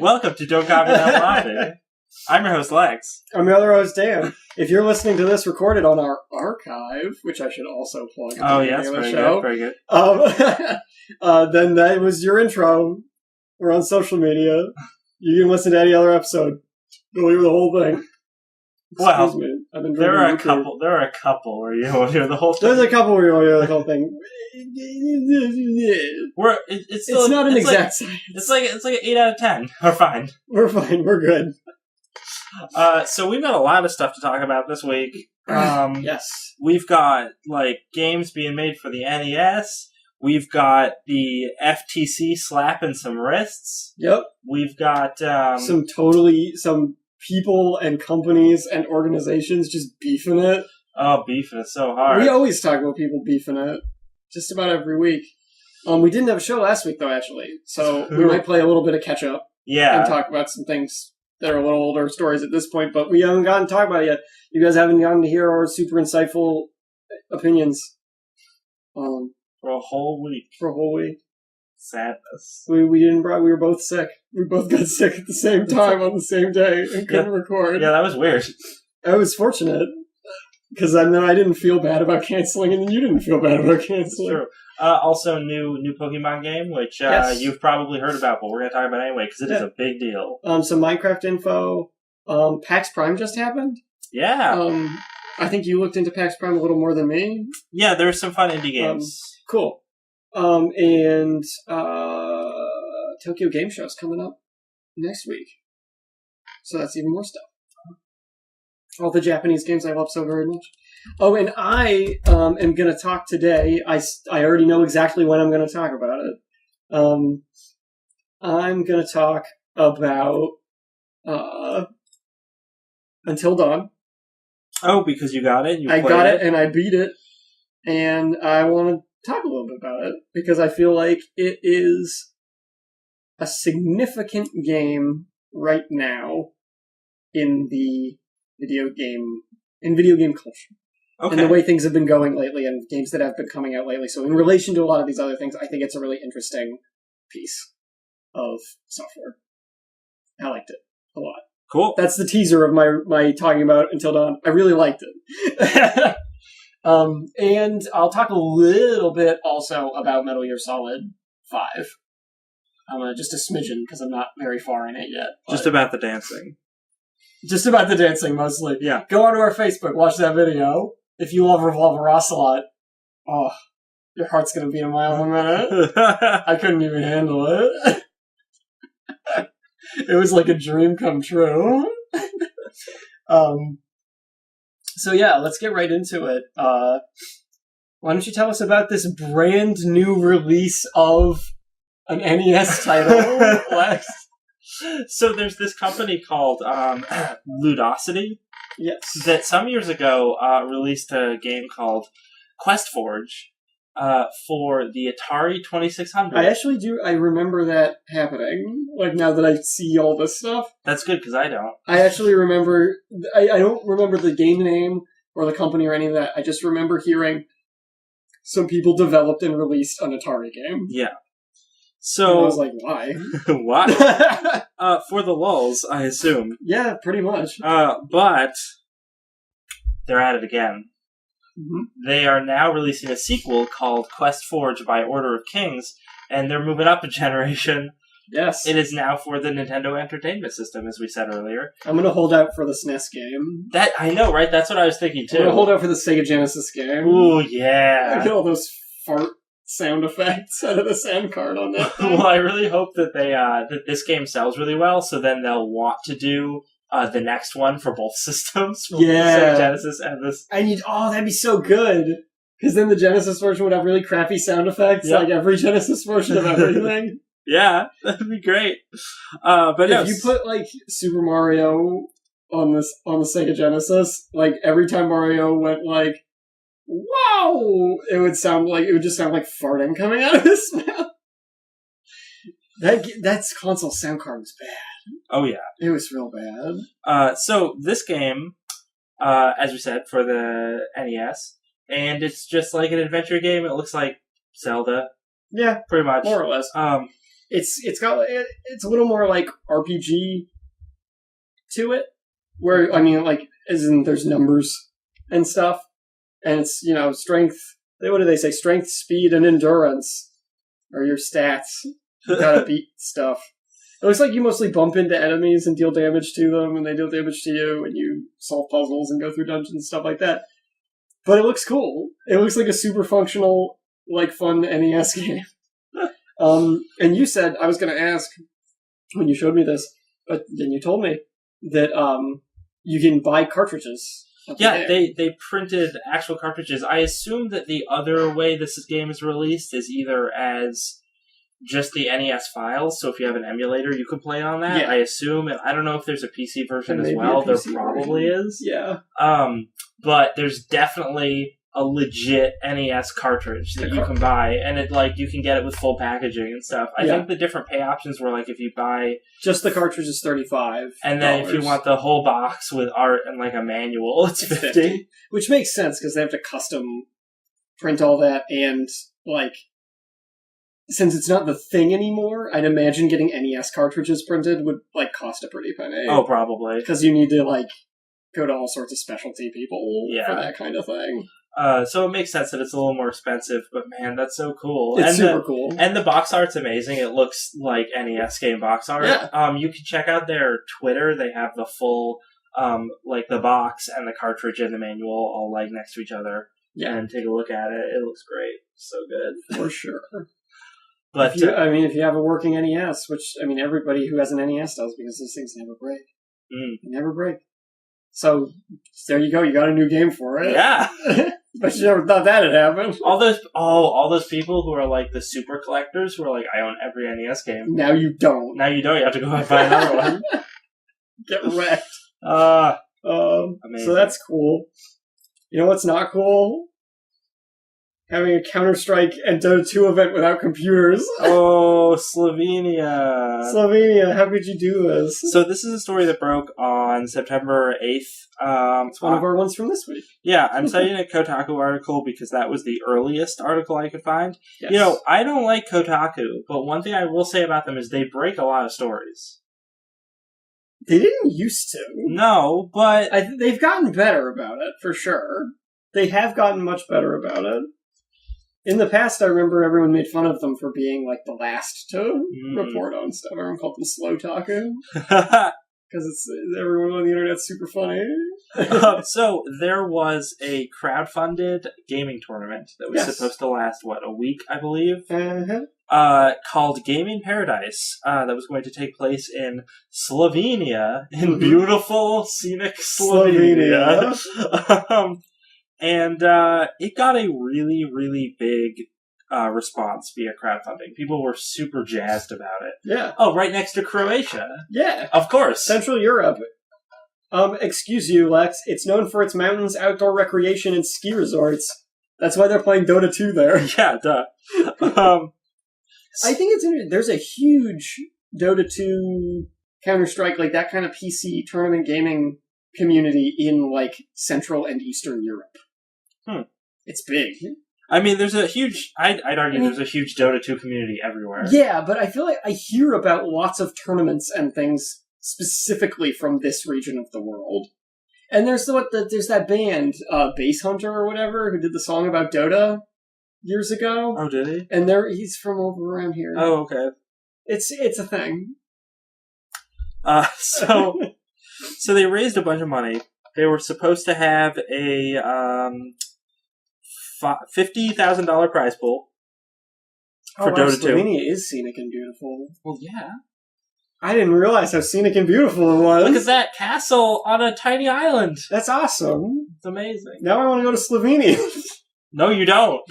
Welcome to Don't Copy That Floppy. I'm your host, Lex. I'm your other host, Dan. If you're listening to this recorded on our archive, which I should also plug into the yes, show, very good. Then that was your intro. We're on social media. You can listen to any other episode. Go hear the whole thing. Well, there are a couple where you won't hear the whole thing. There's a couple where you won't hear the whole thing. It's not an exact science. It's like an 8 out of 10. We're fine. We're fine. We're good. So we've got a lot of stuff to talk about this week. Yes. We've got games being made for the NES. We've got the FTC slapping some wrists. Yep. We've got some people and companies and organizations just beefing it. Oh, beefing it so hard. We always talk about people beefing it. Just about every week. We didn't have a show last week, though, actually. So we might play a little bit of catch-up. Yeah. And talk about some things that are a little older stories at this point, but we haven't gotten to talk about it yet. You guys haven't gotten to hear our super insightful opinions. For a whole week. Sadness. We were both sick. We both got sick at the same time on the same day and couldn't record. Yeah, that was weird. I was fortunate. Because then I didn't feel bad about canceling, and then you didn't feel bad about canceling. True. Also, new Pokemon game, which you've probably heard about, but we're going to talk about anyway, because it is a big deal. Some Minecraft info. PAX Prime just happened. Yeah. I think you looked into PAX Prime a little more than me. Yeah, there's some fun indie games. Cool. And Tokyo Game Show's coming up next week. So that's even more stuff. All the Japanese games I love so very much. Oh, and I am going to talk today. I already know exactly when I'm going to talk about it. I'm going to talk about Until Dawn. Oh, because you got it? I got it, and I beat it. And I want to talk a little bit about it, because I feel like it is a significant game right now in the video game culture. Okay. And the way things have been going lately and games that have been coming out lately. So in relation to a lot of these other things, I think it's a really interesting piece of software. I liked it a lot. Cool. That's the teaser of my talking about Until Dawn. I really liked it. And I'll talk a little bit also about Metal Gear Solid 5. Just a smidgen, because I'm not very far in it yet. Just about the dancing. Just about the dancing, mostly. Yeah. Go onto our Facebook, watch that video. If you love Revolver Ocelot, your heart's going to beat a mile a minute. I couldn't even handle it. It was like a dream come true. So yeah, let's get right into it. Why don't you tell us about this brand new release of an NES title, Lex? So there's this company called Ludosity. Yes. That some years ago released a game called Quest Forge for the Atari 2600. I remember that happening. Now that I see all this stuff. That's good, because I don't. I actually remember... I don't remember the game name or the company or any of that. I just remember hearing some people developed and released an Atari game. Yeah. So and I was like, why? Why? For the lulz, I assume. Yeah, pretty much. But they're at it again. Mm-hmm. They are now releasing a sequel called Quest Forge by Order of Kings, and they're moving up a generation. Yes. It is now for the Nintendo Entertainment System, as we said earlier. I'm going to hold out for the SNES game. That I know, right? That's what I was thinking, too. I'm going to hold out for the Sega Genesis game. Ooh, yeah. I get all those fart sound effects out of the sound card on that thing. Well, I really hope that that this game sells really well, so then they'll want to do the next one for both systems. For Sega Genesis and this. That'd be so good. Because then the Genesis version would have really crappy sound effects, like every Genesis version of everything. Yeah, that'd be great. But if you put Super Mario on the Sega Genesis, every time Mario went wow, it would just sound like farting coming out of his mouth. That console sound card was bad. Oh yeah, it was real bad. So this game, as we said, for the NES, and it's just like an adventure game. It looks like Zelda. Yeah, pretty much, more or less. it's a little more like RPG to it, where I mean, like, as in there's numbers and stuff, and it's strength. What do they say? Strength, speed, and endurance are your stats. You gotta beat stuff. It looks like you mostly bump into enemies and deal damage to them, and they deal damage to you, and you solve puzzles and go through dungeons and stuff like that. But it looks cool. It looks like a super functional, like, fun NES game. And you said, I was going to ask when you showed me this, but then you told me that you can buy cartridges. Yeah, they printed actual cartridges. I assume that the other way this game is released is either as just the NES files, so if you have an emulator, you can play on that. Yeah. I assume, and I don't know if there's a PC version as well. There probably is. Yeah. But there's definitely a legit NES cartridge that you can buy, and you can get it with full packaging and stuff. I think the different pay options were if you buy just the cartridge is $35, and then if you want the whole box with art and a manual, it's $50. Which makes sense because they have to custom print all that, and since it's not the thing anymore, I'd imagine getting NES cartridges printed would cost a pretty penny. Oh, probably, because you need to go to all sorts of specialty people for that kind of thing. So it makes sense that it's a little more expensive, but man, that's so cool. It's super cool. And the box art's amazing. It looks like NES game box art. Yeah. You can check out their Twitter. They have the full, the box and the cartridge and the manual all next to each other. Yeah. And take a look at it. It looks great. So good. For sure. But if you have a working NES, which, everybody who has an NES does, because those things never break. They never break. So, there you go. You got a new game for it. Yeah. But you never thought that'd happen. All those people who are the super collectors who are I own every NES game. Now you don't. Now you don't. You have to go and buy another one. Get wrecked. Amazing. So that's cool. You know what's not cool? Having a Counter-Strike and Dota 2 event without computers. Oh, Slovenia. Slovenia, how could you do this? So this is a story that broke on September 8th. It's one of our ones from this week. Yeah, I'm citing a Kotaku article because that was the earliest article I could find. Yes. I don't like Kotaku, but one thing I will say about them is they break a lot of stories. They didn't used to. No, but they've gotten better about it, for sure. They have gotten much better about it. In the past, I remember everyone made fun of them for being the last to report on stuff. Everyone called them slow taku. Because everyone on the internet's super funny. So there was a crowdfunded gaming tournament that was supposed to last, a week, I believe? Called Gaming Paradise, that was going to take place in Slovenia, in beautiful, scenic Slovenia. And it got a really, really big response via crowdfunding. People were super jazzed about it. Yeah. Oh, right next to Croatia. Yeah. Of course. Central Europe. Excuse you, Lex. It's known for its mountains, outdoor recreation, and ski resorts. That's why they're playing Dota 2 there. Yeah, duh. I think it's interesting. There's a huge Dota 2, Counter-Strike, that kind of PC tournament gaming community in, Central and Eastern Europe. It's big. There's a huge... I'd argue there's a huge Dota 2 community everywhere. Yeah, but I feel I hear about lots of tournaments and things specifically from this region of the world. And there's that band, Bass Hunter or whatever, who did the song about Dota years ago. Oh, did he? And he's from over around here. Oh, okay. It's a thing. So they raised a bunch of money. They were supposed to have a $50,000 prize pool for Dota 2. Slovenia is scenic and beautiful. Well, yeah. I didn't realize how scenic and beautiful it was. Look at that castle on a tiny island. That's awesome. It's amazing. Now I want to go to Slovenia. No, you don't.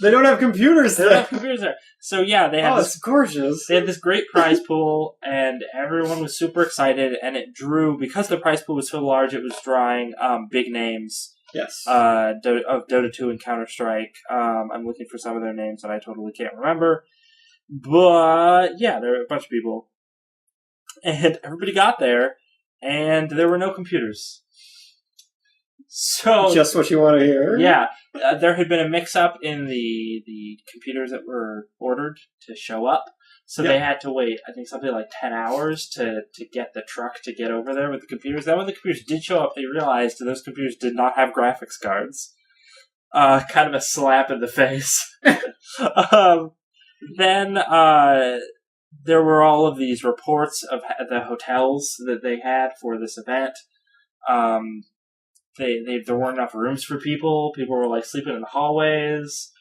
They don't have computers there. They don't have computers there. So yeah, they had it's gorgeous. They had this great prize pool, and everyone was super excited, and it drew, because the prize pool was so large, it was drawing big names. Yes. Of Dota 2 and Counter-Strike. I'm looking for some of their names that I totally can't remember. But yeah, there were a bunch of people. And everybody got there, and there were no computers. So just what you want to hear. Yeah, there had been a mix-up in the computers that were ordered to show up. So they had to wait, I think, something like 10 hours to get the truck to get over there with the computers. Then when the computers did show up, they realized those computers did not have graphics cards. Kind of a slap in the face. Then there were all of these reports of the hotels that they had for this event. There weren't enough rooms for people. People were like sleeping in the hallways.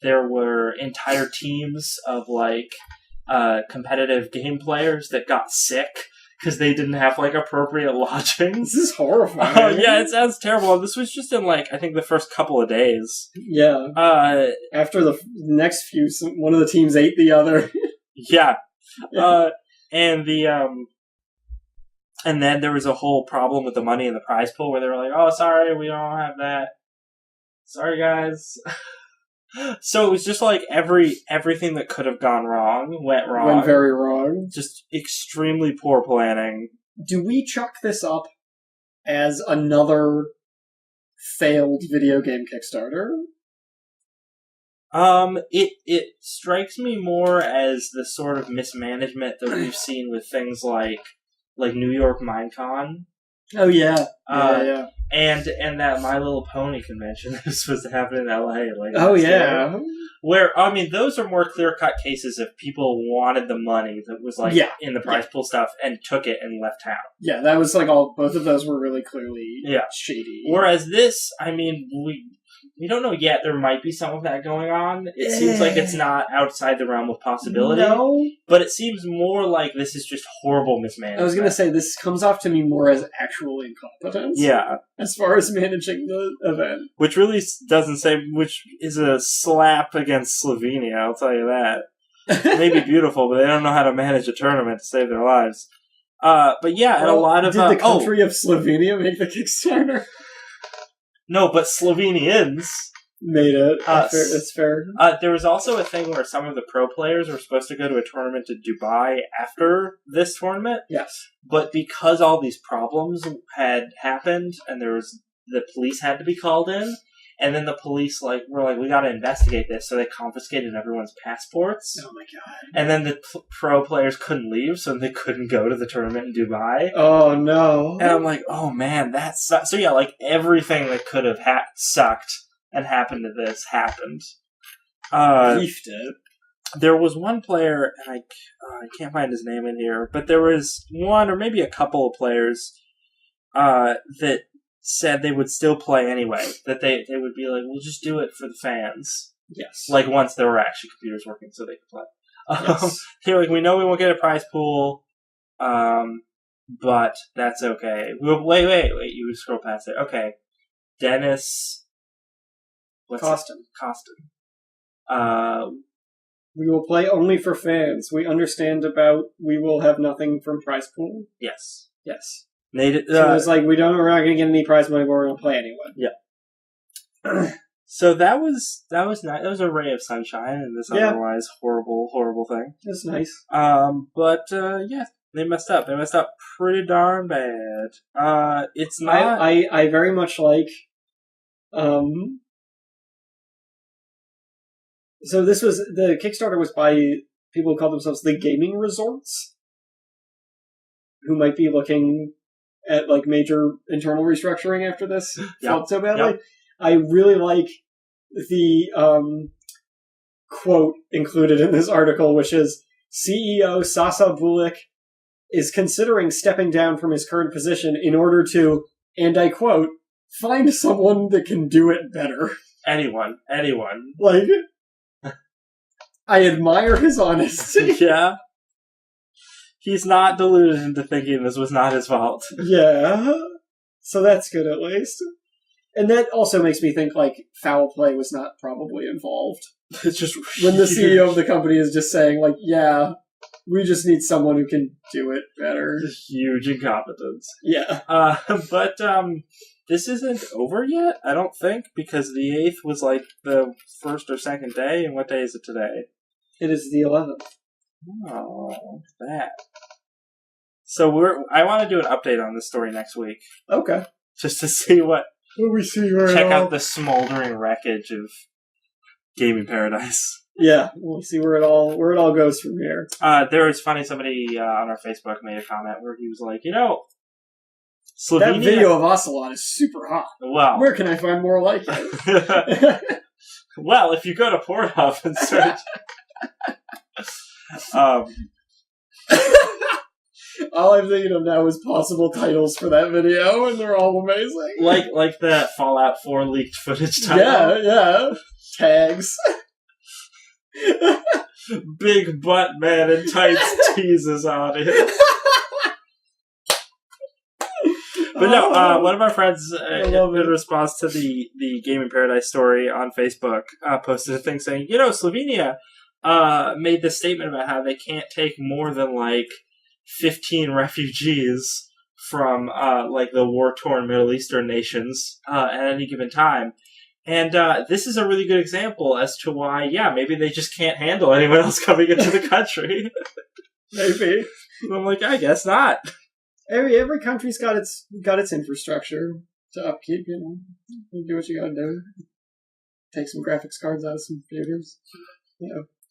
There were entire teams of like competitive game players that got sick because they didn't have like appropriate lodgings. This is horrifying. Yeah, it sounds terrible. This was just in like I think the first couple of days. Yeah. After the next few, one of the teams ate the other. Yeah. And then there was a whole problem with the money in the prize pool where they were like, "Oh, sorry, we don't have that. Sorry, guys." So it was just like everything that could have gone wrong went wrong. Went very wrong. Just extremely poor planning. Do we chalk this up as another failed video game Kickstarter? It strikes me more as the sort of mismanagement that we've seen with things like New York Minecon. Oh yeah. Yeah. And that My Little Pony convention that was supposed to happen in LA. Oh yeah. Where, I mean, those are more clear-cut cases of people wanted the money that was in the prize pool stuff and took it and left town. Yeah, that was both of those were really clearly shady. Whereas this, I mean, we don't know yet. There might be some of that going on. It seems like it's not outside the realm of possibility. No. But it seems more like this is just horrible mismanagement. I was going to say, this comes off to me more as actual incompetence. Yeah. As far as managing the event. Which really doesn't say, which is a slap against Slovenia, I'll tell you that. It may be beautiful, but they don't know how to manage a tournament to save their lives. But yeah, and a lot of... Did the country of Slovenia make the Kickstarter? No, but Slovenians made it. That's fair. There was also a thing where some of the pro players were supposed to go to a tournament to Dubai after this tournament. Yes. But because all these problems had happened and the police had to be called in, and then the police were like, we got to investigate this, so they confiscated everyone's passports. Oh my god! And then the pro players couldn't leave, so they couldn't go to the tournament in Dubai. Oh no! And I'm like, oh man, that sucks. So yeah, everything that could have sucked and happened to this happened. Beefed it. There was one player, and I can't find his name in here, but there was one or maybe a couple of players that said they would still play anyway. That they would be like, we'll just do it for the fans. Yes. Once there were actually computers working so they could play. Yes. They were like, we know we won't get a prize pool, but that's okay. Wait, you would scroll past it. Okay. Dennis... Costin. We will play only for fans. We understand we will have nothing from prize pool. Yes. So it's like, we're not going to get any prize money, but we're going to play anyway. Yeah. So that was nice. That was a ray of sunshine in this otherwise horrible thing. It's nice. But they messed up. They messed up pretty darn bad. It's not... I very much like... So the Kickstarter was by people who call themselves the Gaming Resorts, who might be looking at major internal restructuring after this felt so badly. Yep. I really like the quote included in this article, which is, CEO Sasa Bulik is considering stepping down from his current position in order to, and I quote, find someone that can do it better. Anyone. I admire his honesty. Yeah. He's not deluded into thinking this was not his fault. Yeah. So that's good, at least. And that also makes me think, foul play was not probably involved. It's just... When the CEO of the company is just saying, yeah, we just need someone who can do it better. Just huge incompetence. Yeah. But this isn't over yet, I don't think, because the 8th was, the first or second day, and what day is it today? It is the 11th. Oh, that. So I want to do an update on this story next week. Okay. Just to see what we see right check out the smoldering wreckage of Gaming Paradise. Yeah, we'll see where it all goes from here. There was funny, somebody on our Facebook made a comment where he was like, Slovenia... That video of Ocelot is super hot. Well, where can I find more like it? Well, if you go to Pornhub and search... All I'm thinking of now is possible titles for that video, and they're all amazing. Like the Fallout 4 leaked footage title. Yeah. Tags. Big butt man in tights teases on it. But no, one of our friends, in response to the Gaming Paradise story on Facebook, posted a thing saying, Slovenia made this statement about how they can't take more than 15 refugees from the war-torn Middle Eastern nations at any given time. And this is a really good example as to why, maybe they just can't handle anyone else coming into the country. Maybe. I'm like, I guess not. Every country's got its infrastructure to upkeep, You do what you gotta do. Take some graphics cards out of some computers. I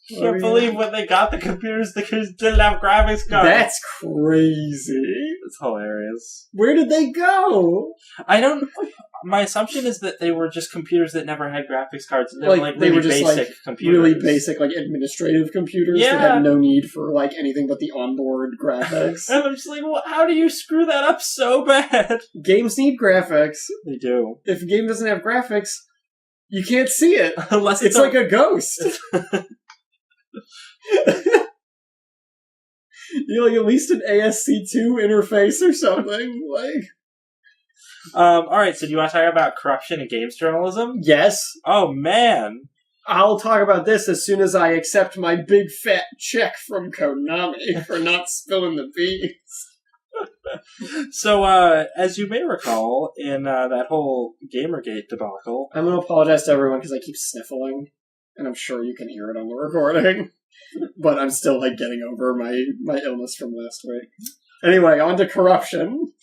can't believe when they got the computers didn't have graphics cards. That's crazy. It's hilarious. Where did they go? I don't... My assumption is that they were just computers that never had graphics cards. They were just basic computers. Really basic, administrative computers that had no need for, anything but the onboard graphics. And I'm just like, well, how do you screw that up so bad? Games need graphics. They do. If a game doesn't have graphics, you can't see it. Unless it's like a ghost. At least an ASC2 interface or something. Alright, so do you want to talk about corruption in games journalism? Yes. Oh, man. I'll talk about this as soon as I accept my big fat check from Konami for not spilling the beans. So, as you may recall, in that whole Gamergate debacle... I'm going to apologize to everyone because I keep sniffling, and I'm sure you can hear it on the recording. But I'm still, getting over my illness from last week. Anyway, on to corruption.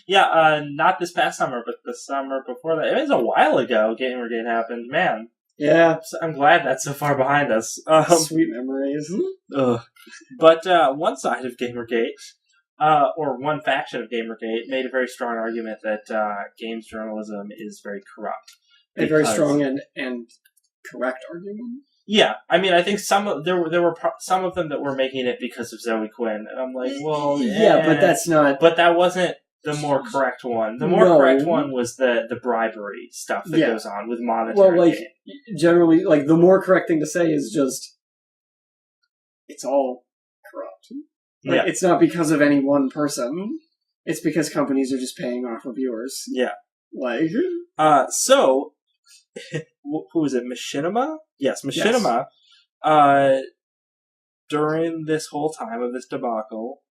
Yeah, not this past summer, but the summer before that. It was a while ago Gamergate happened, man. Yeah. So I'm glad that's so far behind us. Sweet memories. But one side of Gamergate, or one faction of Gamergate, made a very strong argument that games journalism is very corrupt. A very strong and correct argument? Yeah, I mean, I think there were some of them that were making it because of Zoe Quinn, and I'm like, well, yeah, but that's not. But that wasn't the more correct one. The more correct one was the bribery stuff that goes on with monetary. Well, generally, the more correct thing to say is just it's all corrupt. It's not because of any one person. It's because companies are just paying off reviewers. Yeah. So. Who was it? Machinima? Yes, Machinima. Yes. During this whole time of this debacle,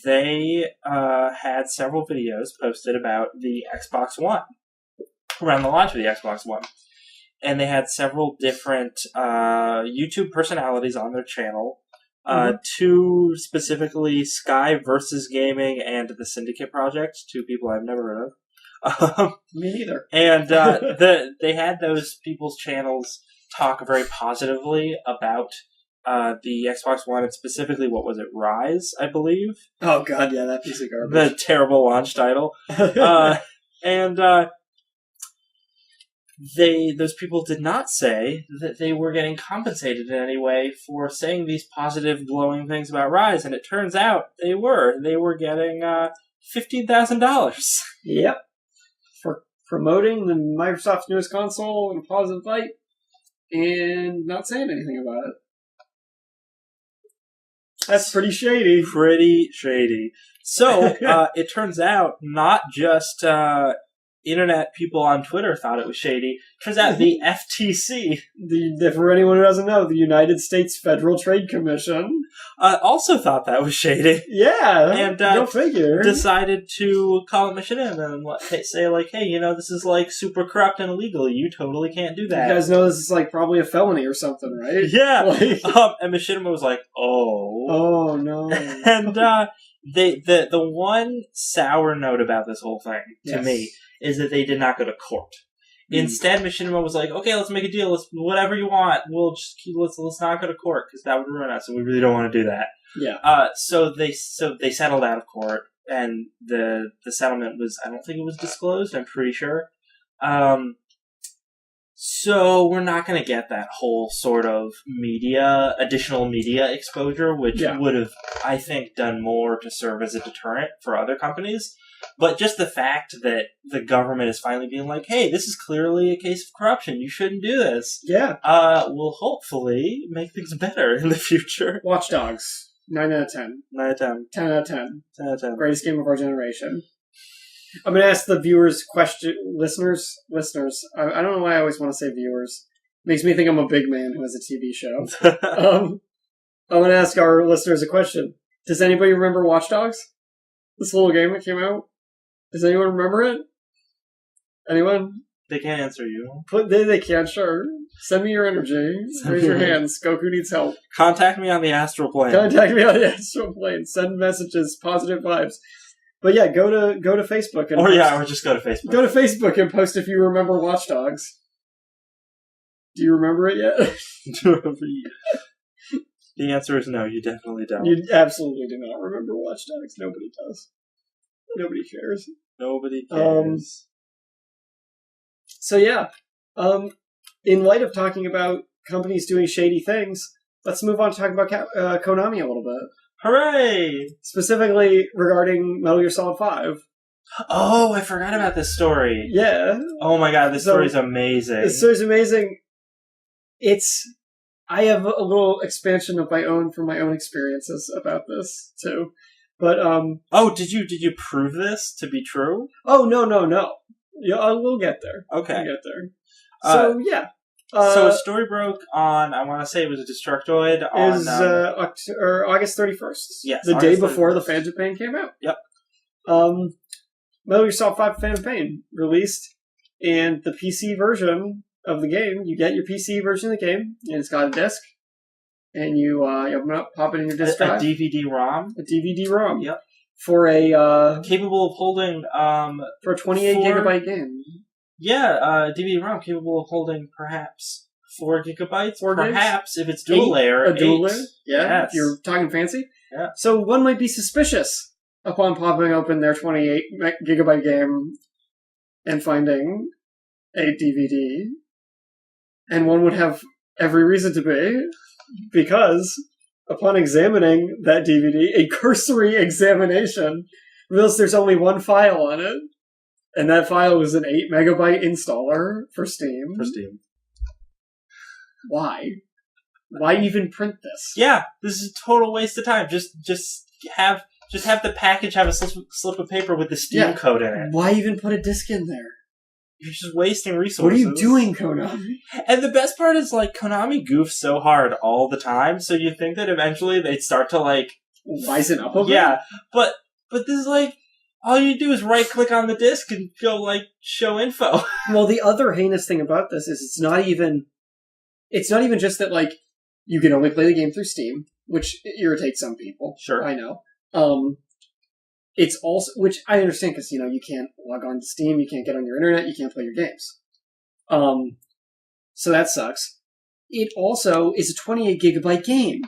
they had several videos posted about the Xbox One, around the launch of the Xbox One. And they had several different YouTube personalities on their channel. Two specifically, Sky versus Gaming and the Syndicate Project, two people I've never heard of. Me neither. And they had those people's channels talk very positively about the Xbox One, and specifically, what was it, Rise, I believe? Oh god, yeah, that piece of garbage. The terrible launch title. And those people did not say that they were getting compensated in any way for saying these positive, glowing things about Rise, and it turns out they were. They were getting $15,000. Yep. For promoting the Microsoft's newest console in a positive light and not saying anything about it. That's pretty shady. Pretty shady. So, it turns out not just internet people on Twitter thought it was shady. Turns out the FTC, for anyone who doesn't know, the United States Federal Trade Commission, also thought that was shady. Yeah, and go figure. Decided to call it Machinima and say, hey, this is super corrupt and illegal. You totally can't do that. You guys know this is probably a felony or something, right? Yeah. And Machinima was like, oh no. And the one sour note about this whole thing to me is that they did not go to court. Instead, Machinima was like, okay, let's make a deal. Let's whatever you want. We'll just let's not go to court because that would ruin us, and we really don't want to do that. Yeah. So they settled out of court, and the settlement was, I don't think it was disclosed. I'm pretty sure. So we're not going to get that whole sort of additional media exposure, which would have, I think, done more to serve as a deterrent for other companies. But just the fact that the government is finally being like, hey, this is clearly a case of corruption. You shouldn't do this. Yeah. Will hopefully make things better in the future. Watch Dogs. 9 out of 10. 9 out of 10. 10 out of 10. 10 out of 10. Greatest game of our generation. I'm going to ask the viewers listeners. I don't know why I always want to say viewers. Makes me think I'm a big man who has a TV show. I'm going to ask our listeners a question. Does anybody remember Watch Dogs? This little game that came out? Does anyone remember it? Anyone? They can't answer you. They can, sure. Send me your energy. Raise your hands. Goku needs help. Contact me on the astral plane. Send messages, positive vibes. But yeah, go to Facebook. And or just go to Facebook. Go to Facebook and post if you remember Watch Dogs. Do you remember it yet? The answer is no, you definitely don't. You absolutely do not remember Watch Dogs. Nobody does. Nobody cares. Nobody cares. So yeah, in light of talking about companies doing shady things, let's move on to talk about Konami a little bit. Hooray! Specifically regarding Metal Gear Solid 5. Oh, I forgot about this story. Yeah. Oh my god, this story's amazing. This story's amazing. I have a little expansion of my own from my own experiences about this, too. But, did you prove this to be true? Oh, no. Yeah, we'll get there. Okay. We'll get there. So, yeah. So, Story broke on, I want to say it was a Destructoid on... August 31st. Yes, the August day before 31st. the Phantom Pain came out. Yep. Metal Gear Solid 5 Phantom Pain released, and the PC version of the game, you get your PC version of the game, and it's got a disc, and you open up, pop it in your disc drive. A DVD-ROM? A DVD-ROM. Yep. For a... capable of holding... for a 28 gigabyte game. Yeah, DVD-ROM capable of holding perhaps 4 gigabytes. 4 gigs? Perhaps, if it's dual layer. A dual 8. layer? Yeah, yes. If you're talking fancy. Yeah. So one might be suspicious upon popping open their 28 gigabyte game and finding a DVD. And one would have every reason to be, because upon examining that DVD, a cursory examination reveals there's only one file on it. And that file was an 8 megabyte installer for Steam. Why? Why even print this? Yeah, this is a total waste of time. Just have the package have a slip of paper with the Steam code in it. Why even put a disc in there? You're just wasting resources. What are you doing, Konami? And the best part is, like, Konami goofs so hard all the time, so you think that eventually they'd start to, like... Wisen up a bit? Yeah, but this is, like, all you do is right-click on the disc and go, like, show info. Well, the other heinous thing about this is it's not even just that, like, you can only play the game through Steam, which irritates some people. Sure. I know. It's also, which I understand because, you can't log on to Steam, you can't get on your internet, you can't play your games. So that sucks. It also is a 28 gigabyte game,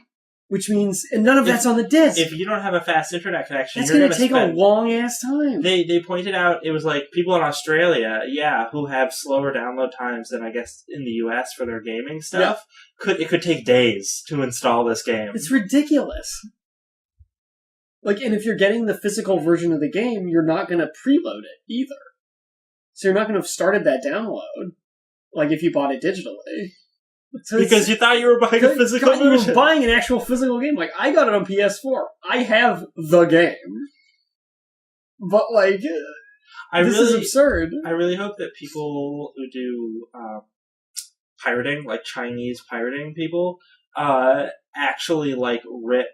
which means, and none of that's on the disc. If you don't have a fast internet connection, that's going to take a long ass time. They pointed out it was like people in Australia, who have slower download times than I guess in the US for their gaming stuff. Yeah. It could take days to install this game. It's ridiculous. Like, and if you're getting the physical version of the game, you're not going to preload it either. So you're not going to have started that download, like if you bought it digitally. So because you thought you were buying a physical version. You were buying an actual physical game. Like, I got it on PS4. I have the game. But, like, this is absurd. I really hope that people who do pirating, like Chinese pirating people, actually, like, rip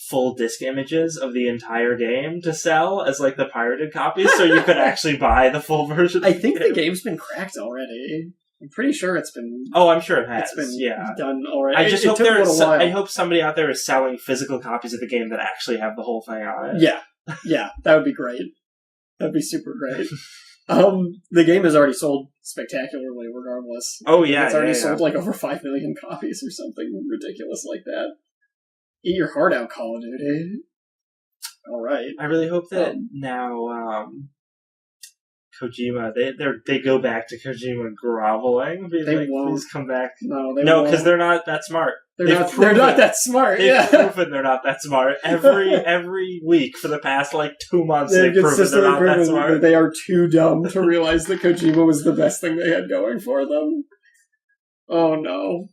full disc images of the entire game to sell as, like, the pirated copies, so you could actually buy the full version. I think the game's been cracked already. I'm pretty sure it's been... Oh, I'm sure it has. It's been done already. I just hope I hope somebody out there is selling physical copies of the game that actually have the whole thing on it. Yeah, that would be great. That'd be super great. The game has already sold spectacularly, regardless. Oh yeah, it's already sold like over 5 million copies or something ridiculous like that. Eat your heart out, Call of Duty. All right. I really hope that now Kojima they go back to Kojima groveling. They won't. Please come back. No, because they're not that smart. They're not that smart. They've proven they're not that smart. Every week for the past 2 months, they've proven they're not that smart. They are too dumb to realize that Kojima was the best thing they had going for them. Oh no.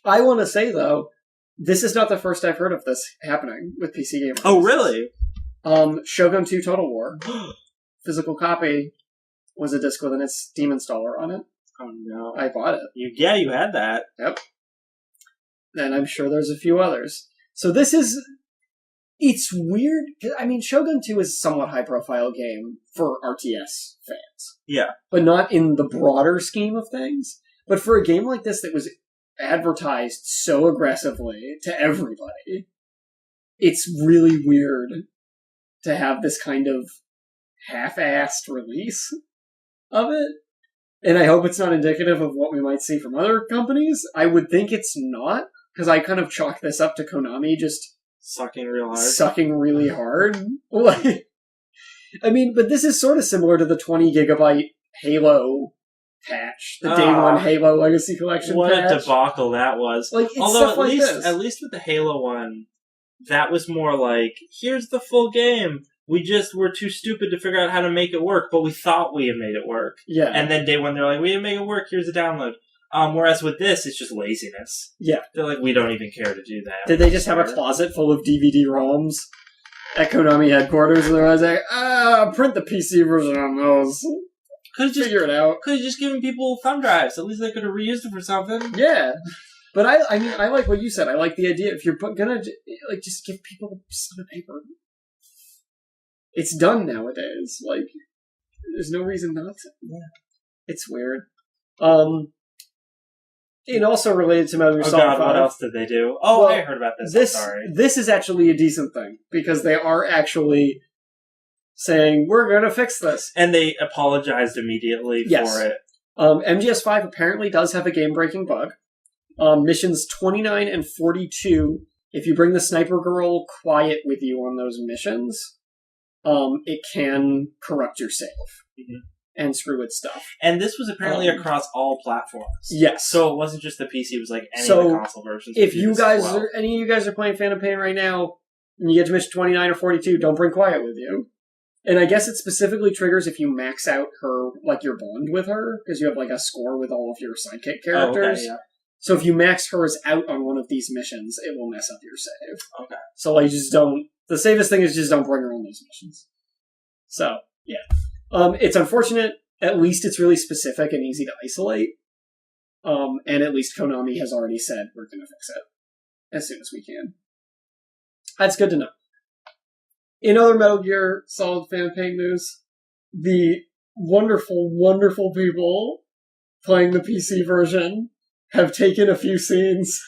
I want to say though, this is not the first I've heard of this happening with PC gamers. Oh really? Shogun 2 Total War. Physical copy was a disc with an Steam installer on it. Oh no. I bought it. You had that. Yep. And I'm sure there's a few others. So it's weird. I mean, Shogun 2 is a somewhat high-profile game for RTS fans. Yeah. But not in the broader scheme of things. But for a game like this that was advertised so aggressively to everybody, it's really weird to have this kind of half-assed release of it. And I hope it's not indicative of what we might see from other companies. I would think it's not, because I kind of chalk this up to Konami just sucking real hard. Sucking really hard. I mean, but this is sort of similar to the 20 gigabyte Halo patch, the day one Halo Legacy Collection what patch. What a debacle that was. Although at least with the Halo one, that was more like, here's the full game. We just were too stupid to figure out how to make it work, but we thought we had made it work. Yeah. And then day one, they're like, we didn't make it work, here's a download. Whereas with this, it's just laziness. Yeah. They're like, we don't even care to do that. Did they just have a closet full of DVD-ROMs at Konami headquarters, and they're like, print the PC version on those. Figure it out. Could have just given people thumb drives. At least they could have reused it for something. Yeah. But I mean, I like what you said. I like the idea. If you're gonna, just give people a slip of paper. It's done nowadays. There's no reason not to. Yeah. It's weird. And also related to Metal Gear Solid 5. What else did they do? Oh, I heard about this. I'm sorry. This is actually a decent thing, because they are actually saying, we're going to fix this. And they apologized immediately for it. MGS5 apparently does have a game-breaking bug. Missions 29 and 42, if you bring the Sniper Girl quiet with you on those missions, it can corrupt your save and screw with stuff. And this was apparently across all platforms. Yes. So it wasn't just the PC, it was any of the console versions. If you guys any of you guys are playing Phantom Pain right now, and you get to mission 29 or 42, don't bring quiet with you. And I guess it specifically triggers if you max out her, your bond with her, because you have a score with all of your sidekick characters. Oh, okay, yeah. So if you max hers out on one of these missions, it will mess up your save. Okay. So just don't. The safest thing is just don't bring her on those missions. So yeah, it's unfortunate. At least it's really specific and easy to isolate. And at least Konami has already said we're going to fix it as soon as we can. That's good to know. In other Metal Gear Solid Phantom Pain news, the wonderful, wonderful people playing the PC version have taken a few scenes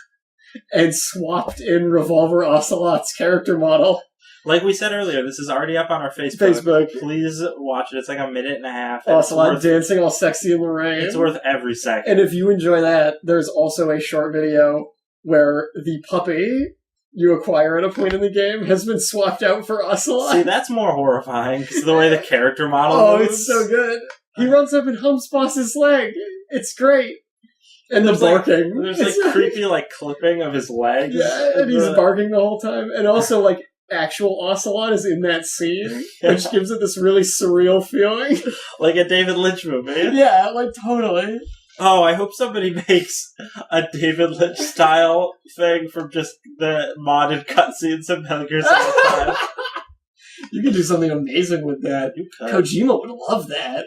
and swapped in Revolver Ocelot's character model. Like we said earlier, this is already up on our Facebook. Please watch it. It's a minute and a half. Ocelot dancing all sexy in the rain. It's worth every second. And if you enjoy that, there's also a short video where the puppy you acquire at a point in the game has been swapped out for Ocelot. See, that's more horrifying because of the way the character model moves. It's so good. He runs up and humps Boss's leg. It's great. And the barking. There's creepy clipping of his legs. Yeah, and he's barking the whole time. And also actual Ocelot is in that scene, which gives it this really surreal feeling. Like a David Lynch movie. Yeah, totally. Oh, I hope somebody makes a David Lynch style thing from just the modded cutscenes of Metal Gear Solid 5. You could do something amazing with that. You could. Kojima would love that.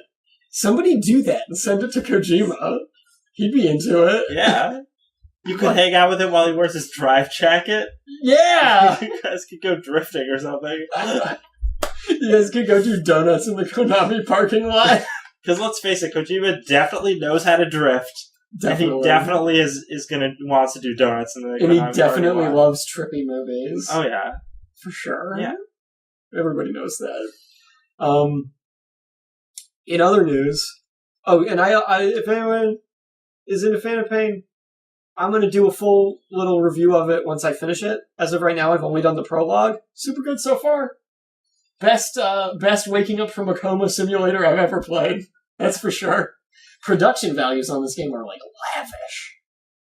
Somebody do that and send it to Kojima. He'd be into it. Yeah. You could hang out with him while he wears his drive jacket. Yeah! You guys could go drifting or something. You guys could go do donuts in the Konami parking lot. Because let's face it, Kojima definitely knows how to drift. Definitely. And he definitely wants to do donuts in the Konami parking lot. And he definitely loves trippy movies. Oh, yeah. For sure. Yeah. Everybody knows that. In other news, and I if anyone isn't a fan of Pain, I'm going to do a full little review of it once I finish it. As of right now, I've only done the prologue. Super good so far. Best waking up from a coma simulator I've ever played. That's for sure. Production values on this game are like lavish.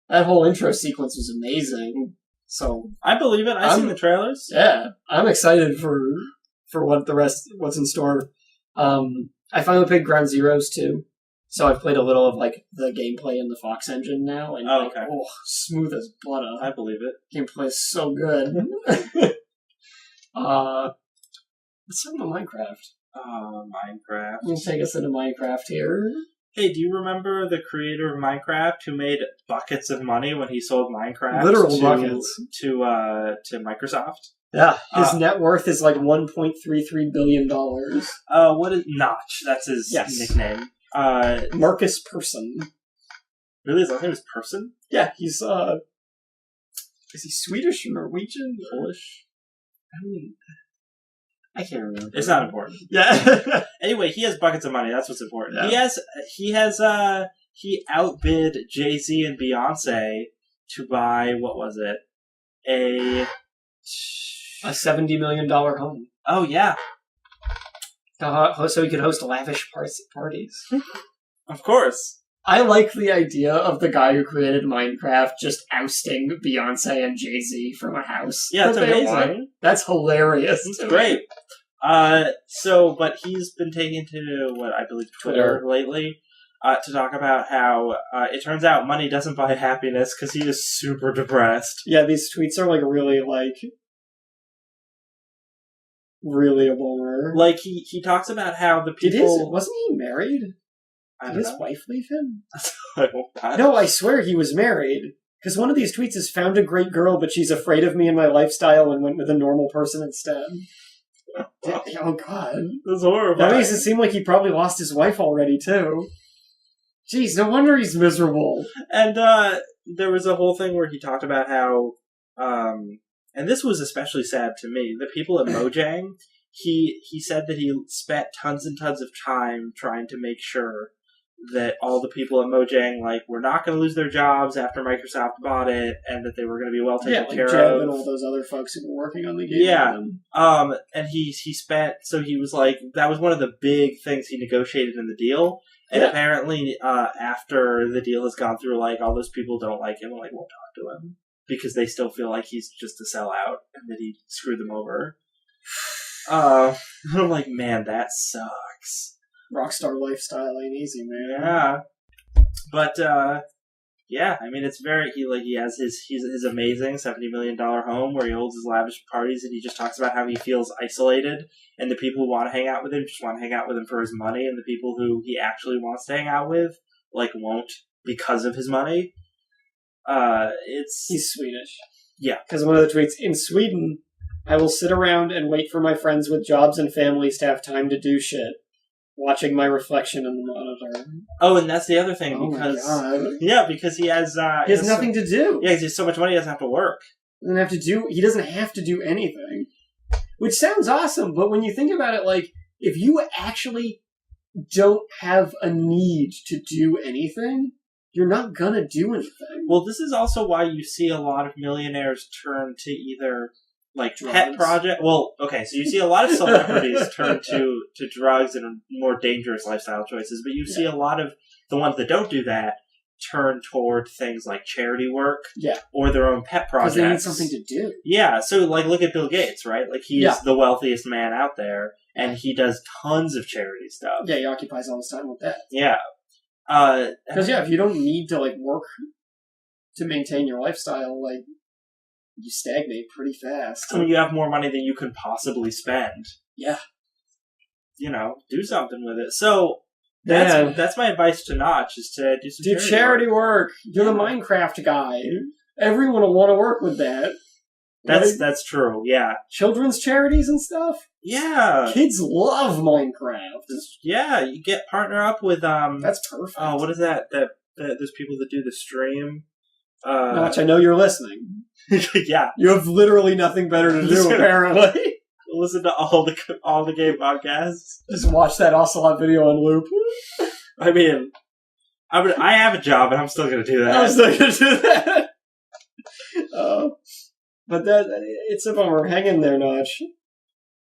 That whole intro sequence was amazing. So I believe it. I've seen the trailers. Yeah, I'm excited for what's in store. I finally played Ground Zeroes too. So I've played a little of like the gameplay in the Fox engine now, and smooth as butter. I believe it. Gameplay is so good. Let's talk about Minecraft. Minecraft. Let's take us into Minecraft here. Hey, do you remember the creator of Minecraft who made buckets of money when he sold Minecraft? Literal buckets to Microsoft. Yeah, his net worth is like $1.33 billion. What is Notch? That's his nickname. Marcus Persson. Really? His last name is Persson? Yeah, he's, is he Swedish or Norwegian? Polish? I can't remember. It's not important. Yeah. Anyway, he has buckets of money. That's what's important. Yeah. He outbid Jay-Z and Beyonce to buy, what was it? A $70 million home. Oh, yeah. So he could host lavish parties. Of course. I like the idea of the guy who created Minecraft just ousting Beyonce and Jay-Z from a house. Yeah, it's amazing. That's hilarious. It's great. But he's been taken to, what I believe, Twitter lately, to talk about how it turns out money doesn't buy happiness because he is super depressed. Yeah, these tweets are really a bummer. Like, he talks about how the people... Wasn't he married? Did his wife leave him? No, I swear he was married. Because one of these tweets is, found a great girl, but she's afraid of me and my lifestyle and went with a normal person instead. Oh, God. That's horrible. That makes it seem like he probably lost his wife already, too. Jeez, no wonder he's miserable. And there was a whole thing where he talked about how... and this was especially sad to me. The people at Mojang, he said that he spent tons and tons of time trying to make sure that all the people at Mojang were not going to lose their jobs after Microsoft bought it, and that they were going to be well taken care Jeb of. And all those other folks who were working on the game. Yeah. And he spent, so he was that was one of the big things he negotiated in the deal. And apparently, after the deal has gone through, all those people don't like him and won't talk to him because they still feel like he's just a sellout and that he screwed them over. I'm like, man, that sucks. Rockstar lifestyle ain't easy, man. Yeah. But, yeah, I mean, it's very, he has his amazing $70 million home where he holds his lavish parties, and he just talks about how he feels isolated, and the people who want to hang out with him just want to hang out with him for his money, and the people who he actually wants to hang out with, won't because of his money. He's Swedish. Yeah. Because one of the tweets, in Sweden, I will sit around and wait for my friends with jobs and families to have time to do shit. Watching my reflection in the monitor. Oh, and that's the other thing, because... My God. Yeah, because he has... he has nothing to do. Yeah, he has so much money he doesn't have to work. He doesn't have to do anything. Which sounds awesome, but when you think about it, if you actually don't have a need to do anything, you're not gonna do anything. Well, this is also why you see a lot of millionaires turn to either... pet project. Well, okay, so you see a lot of celebrities turn to drugs and more dangerous lifestyle choices, but you see a lot of the ones that don't do that turn toward things like charity work, or their own pet projects. Because they need something to do. Yeah, so look at Bill Gates, right? He's the wealthiest man out there, and he does tons of charity stuff. Yeah, he occupies all his time with that. Yeah. Because if you don't need to work to maintain your lifestyle, you stagnate pretty fast. I mean, you have more money than you can possibly spend. Yeah. Do something with it. So, that's my advice to Notch, is to do some charity work. You're the Minecraft guy. Everyone will want to work with that. That's true, yeah. Children's charities and stuff? Yeah. Kids love Minecraft. Yeah, you partner up with... That's perfect. Oh, what is that? There's people that do the stream. Notch, I know you're listening. Yeah. You have literally nothing better to do, apparently. listen to all the game podcasts. Just watch that Ocelot video on loop. I mean, I have a job, and I'm still going to do that. I'm still going to do that. But it's a bummer. Hang in there, Notch.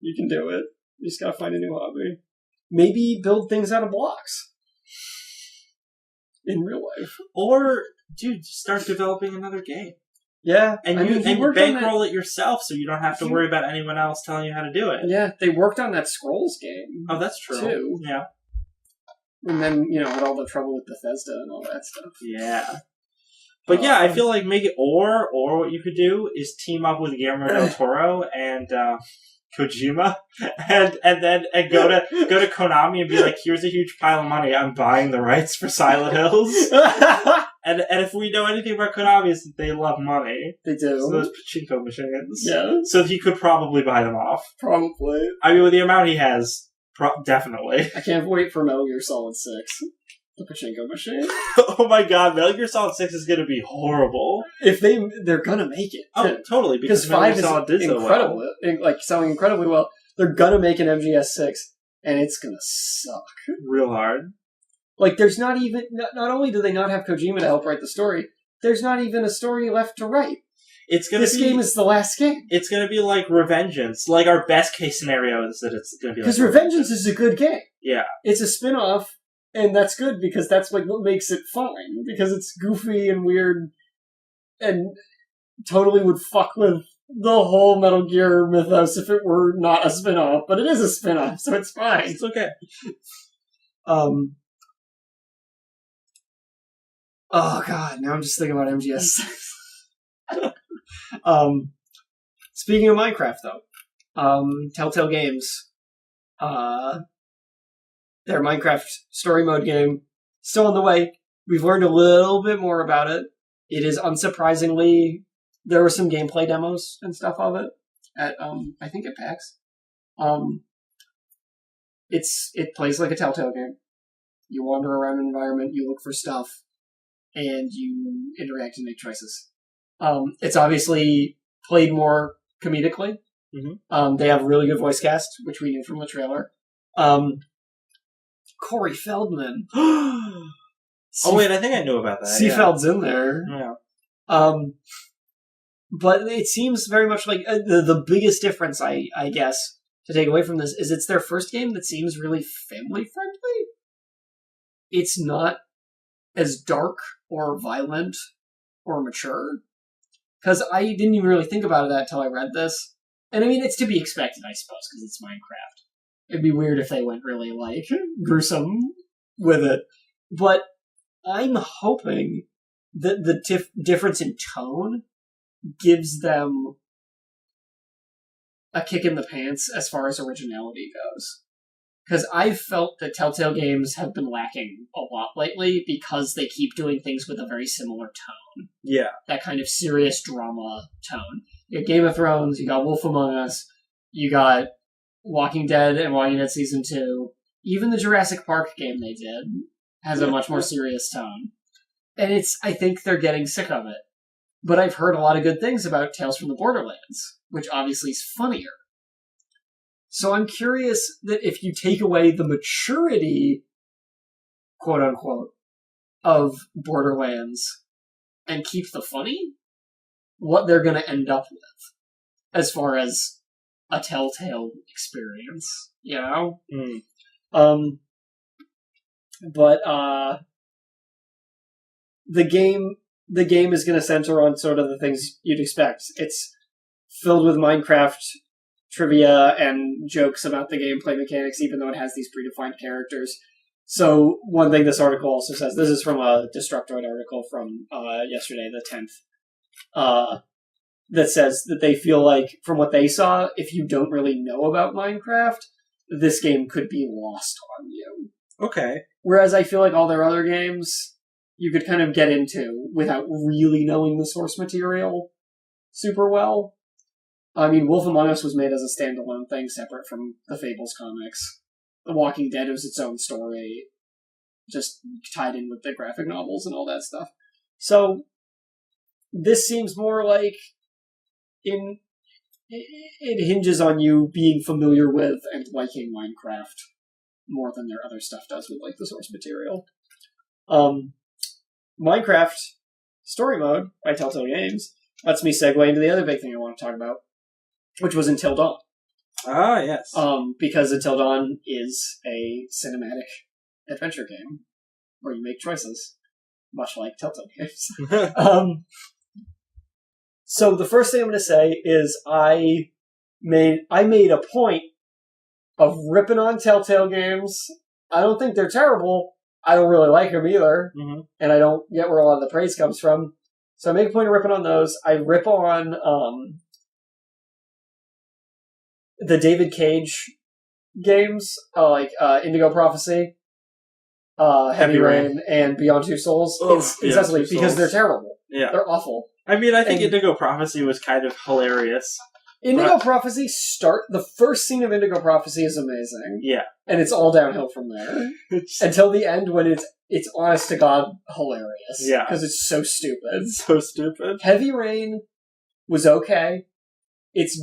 You can do it. You just got to find a new hobby. Maybe build things out of blocks. In real life. Or, dude, start developing another game. Yeah. And you bankroll it yourself so you don't have to worry about anyone else telling you how to do it. Yeah, they worked on that Scrolls game. Oh, that's true. Too. Yeah. And then, had all the trouble with Bethesda and all that stuff. Yeah. But yeah, I feel like or what you could do is team up with Guillermo del Toro and Kojima and go to Konami and be like, here's a huge pile of money, I'm buying the rights for Silent Hills. and if we know anything about Konami, is that they love money. They do. So those pachinko machines. Yeah. So he could probably buy them off. Probably. I mean, with the amount he has, definitely. I can't wait for Metal Gear Solid 6. The pachinko machine. Oh my god, Metal Gear Solid 6 is going to be horrible. If they're going to make it. Oh, totally. Because 5 is incredible. Selling incredibly well. They're going to make an MGS 6, and it's going to suck. Real hard. Like, there's not even... Not only do they not have Kojima to help write the story, there's not even a story left to write. This game is the last game. It's going to be like Revengeance. Like, our best case scenario is that it's going to be like... Because Revengeance is a good game. Yeah. It's a spin-off, and that's good because that's like what makes it fine. Because it's goofy and weird and totally would fuck with the whole Metal Gear mythos if it were not a spin-off. But it is a spin-off, so it's fine. It's okay. Oh god, now I'm just thinking about MGS. Speaking of Minecraft, though, Telltale Games, their Minecraft story mode game, still on the way. We've learned a little bit more about it. It is unsurprisingly, there were some gameplay demos and stuff of it at, I think at PAX. It plays like a Telltale game. You wander around an environment, you look for stuff, and you interact and make choices. It's obviously played more comedically. Mm-hmm. They have a really good voice cast, which we knew from the trailer. Corey Feldman. Oh wait, I think I knew about that. Seafeld's in there. Yeah. But it seems very much like the biggest difference, I guess, to take away from this is it's their first game that seems really family friendly. It's not as dark or violent or mature. Because I didn't even really think about that until I read this. And I mean, it's to be expected, I suppose, because it's Minecraft. It'd be weird if they went really, like, gruesome with it. But I'm hoping that the difference in tone gives them a kick in the pants as far as originality goes. Because I've felt that Telltale Games have been lacking a lot lately because they keep doing things with a very similar tone. Yeah. That kind of serious drama tone. You got Game of Thrones, you got Wolf Among Us, you got Walking Dead and Walking Dead Season 2. Even the Jurassic Park game they did has a much more serious tone. And I think they're getting sick of it. But I've heard a lot of good things about Tales from the Borderlands, which obviously is funnier. So I'm curious that if you take away the maturity, quote-unquote, of Borderlands and keep the funny, what they're going to end up with as far as a Telltale experience, you know? Mm. But the game is going to center on sort of the things you'd expect. It's filled with Minecraft trivia and jokes about the gameplay mechanics, even though it has these predefined characters. So one thing this article also says, this is from a Destructoid article from yesterday, the 10th, that says that they feel like, from what they saw, if you don't really know about Minecraft, this game could be lost on you. Okay. Whereas I feel like all their other games, you could kind of get into without really knowing the source material super well. I mean, Wolf Among Us was made as a standalone thing, separate from the Fables comics. The Walking Dead was its own story, just tied in with the graphic novels and all that stuff. So, this seems more like, it hinges on you being familiar with and liking Minecraft more than their other stuff does with, like, the source material. Minecraft Story Mode by Telltale Games lets me segue into the other big thing I want to talk about, which was Until Dawn. Ah, yes. Because Until Dawn is a cinematic adventure game where you make choices, much like Telltale Games. So the first thing I'm going to say is I made a point of ripping on Telltale Games. I don't think they're terrible. I don't really like them either, and I don't get where a lot of the praise comes from. So I make a point of ripping on those. I rip on the David Cage games, like Indigo Prophecy, Heavy Rain, and Beyond Two Souls, incessantly because they're terrible. Yeah. They're awful. I mean, I think Indigo Prophecy was kind of hilarious. Indigo Prophecy the first scene of Indigo Prophecy is amazing. Yeah. And it's all downhill from there. Until the end when it's honest to God hilarious. Yeah. Because it's so stupid. It's so stupid. Heavy Rain was okay. It's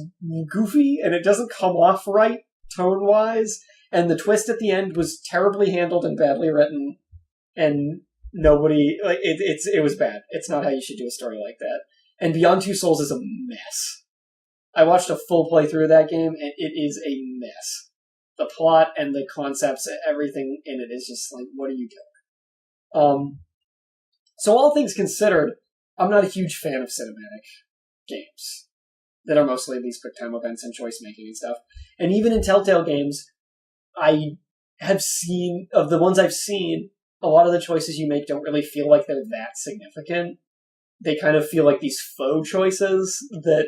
goofy and it doesn't come off right tone-wise. And the twist at the end was terribly handled and badly written. And nobody... it was bad. It's not how you should do a story like that. And Beyond Two Souls is a mess. I watched a full playthrough of that game, and it is a mess. The plot and the concepts, everything in it is just like, what are you doing? So all things considered, I'm not a huge fan of cinematic games that are mostly these quick-time events and choice-making and stuff. And even in Telltale games, I have seen, of the ones I've seen, a lot of the choices you make don't really feel like they're that significant. They kind of feel like these faux choices that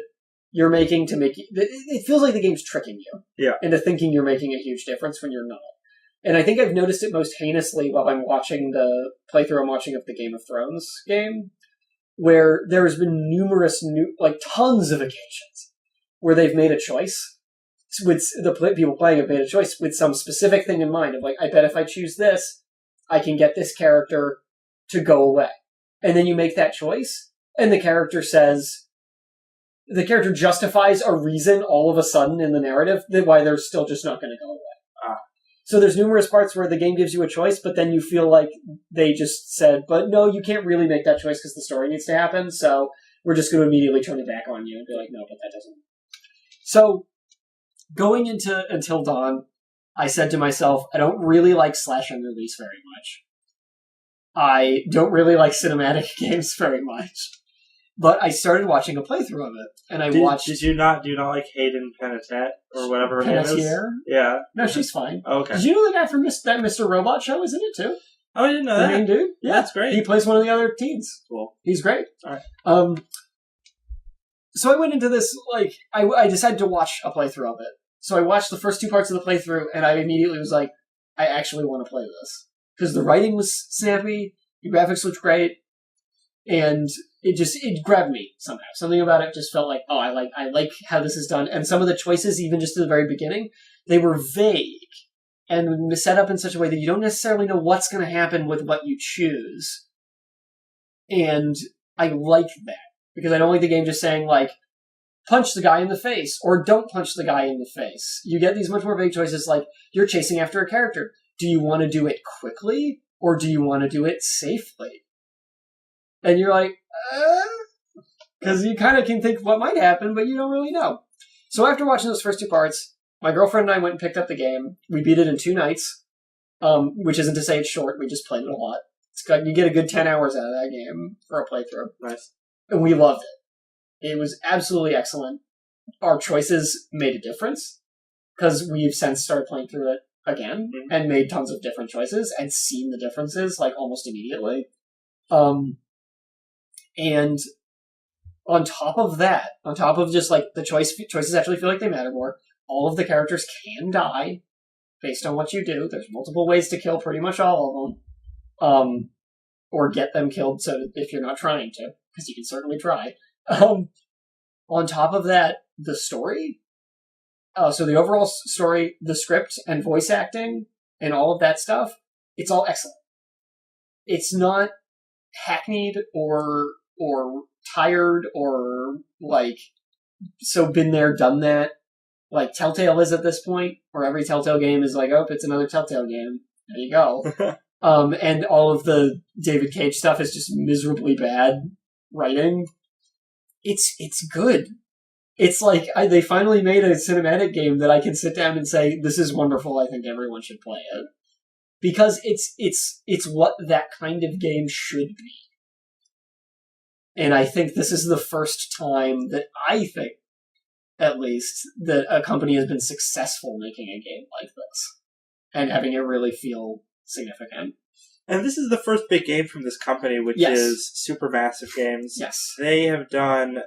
you're making to make... It feels like the game's tricking you into thinking you're making a huge difference when you're not. And I think I've noticed it most heinously while I'm watching the playthrough I'm watching of the Game of Thrones game, where there's been numerous, tons of occasions where they've made a choice, with the people playing have made a choice with some specific thing in mind, of like, I bet if I choose this, I can get this character to go away. And then you make that choice, and the character justifies a reason all of a sudden in the narrative that why they're still just not going to go away. So there's numerous parts where the game gives you a choice, but then you feel like they just said, but no, you can't really make that choice because the story needs to happen, so we're just going to immediately turn it back on you and be like, no, but that doesn't. So going into Until Dawn, I said to myself, I don't really like slash and release very much. I don't really like cinematic games very much. But I started watching a playthrough of it, and watched... Do you not like Hayden Panettiere, or whatever her name is? Yeah. No, she's fine. Oh, okay. Did you know the guy from that Mr. Robot show is in it, too? Oh, I didn't know that. The main dude? Yeah. That's great. He plays one of the other teens. Cool. He's great. All right. So I went into this, I decided to watch a playthrough of it. So I watched the first two parts of the playthrough, and I immediately was like, I actually want to play this. Because the writing was snappy, the graphics looked great, and it grabbed me somehow. Something about it just felt like, oh, I like how this is done. And some of the choices, even just at the very beginning, they were vague and set up in such a way that you don't necessarily know what's going to happen with what you choose. And I like that, because I don't like the game just saying, like, punch the guy in the face, or don't punch the guy in the face. You get these much more vague choices, like, you're chasing after a character. Do you want to do it quickly, or do you want to do it safely? And you're like, because you kind of can think what might happen, but you don't really know. So after watching those first two parts, my girlfriend and I went and picked up the game. We beat it in 2 nights, which isn't to say it's short. We just played it a lot. You get a good 10 hours out of that game for a playthrough. Nice. And we loved it. It was absolutely excellent. Our choices made a difference, because we've since started playing through it again, and made tons of different choices, and seen the differences, almost immediately. And on top of that, on top of just, the choices actually feel like they matter more, all of the characters can die based on what you do. There's multiple ways to kill pretty much all of them. Or get them killed, so if you're not trying to, because you can certainly try. On top of that, the story. So the overall story, the script, and voice acting, and all of that stuff, it's all excellent. It's not hackneyed or tired or so been there, done that, like Telltale is at this point, where every Telltale game is like, oh, it's another Telltale game. There you go. And all of the David Cage stuff is just miserably bad writing. It's good. It's like they finally made a cinematic game that I can sit down and say, this is wonderful, I think everyone should play it. Because it's what that kind of game should be. And I think this is the first time that I think, at least, that a company has been successful making a game like this. And having it really feel significant. And this is the first big game from this company, which is Supermassive Games. Yes. They have done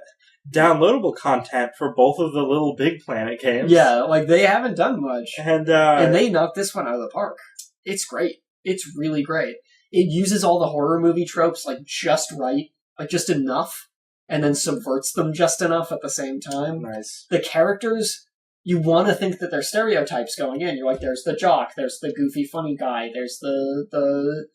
downloadable content for both of the Little Big Planet games. Yeah, like, they haven't done much. And they knocked this one out of the park. It's great. It's really great. It uses all the horror movie tropes, like, just right. Like, just enough. And then subverts them just enough at the same time. Nice. The characters, you want to think that they're stereotypes going in. You're like, there's the jock, there's the goofy funny guy, there's the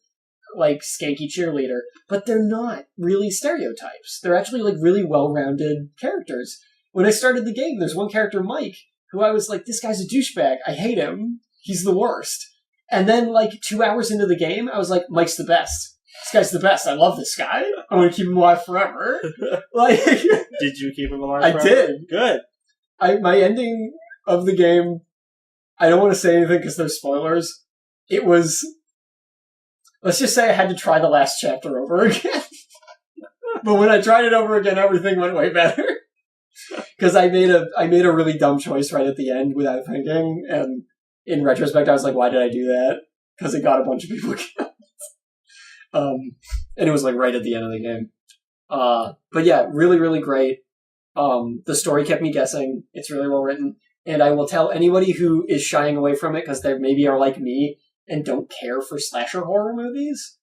like, skanky cheerleader. But they're not really stereotypes. They're actually, like, really well-rounded characters. When I started the game, there's one character, Mike, who I was like, this guy's a douchebag. I hate him. He's the worst. And then, like, 2 hours into the game, I was like, Mike's the best. This guy's the best. I love this guy. I want to keep him alive forever. Like, did you keep him alive forever? I did. Good. My ending of the game, I don't want to say anything because there's spoilers. It was, let's just say I had to try the last chapter over again. But when I tried it over again, everything went way better. Because I made a really dumb choice right at the end without thinking, and in retrospect, I was like, why did I do that? Because it got a bunch of people killed. And it was like right at the end of the game. But yeah, really, really great. The story kept me guessing. It's really well written. And I will tell anybody who is shying away from it because they maybe are like me and don't care for slasher horror movies,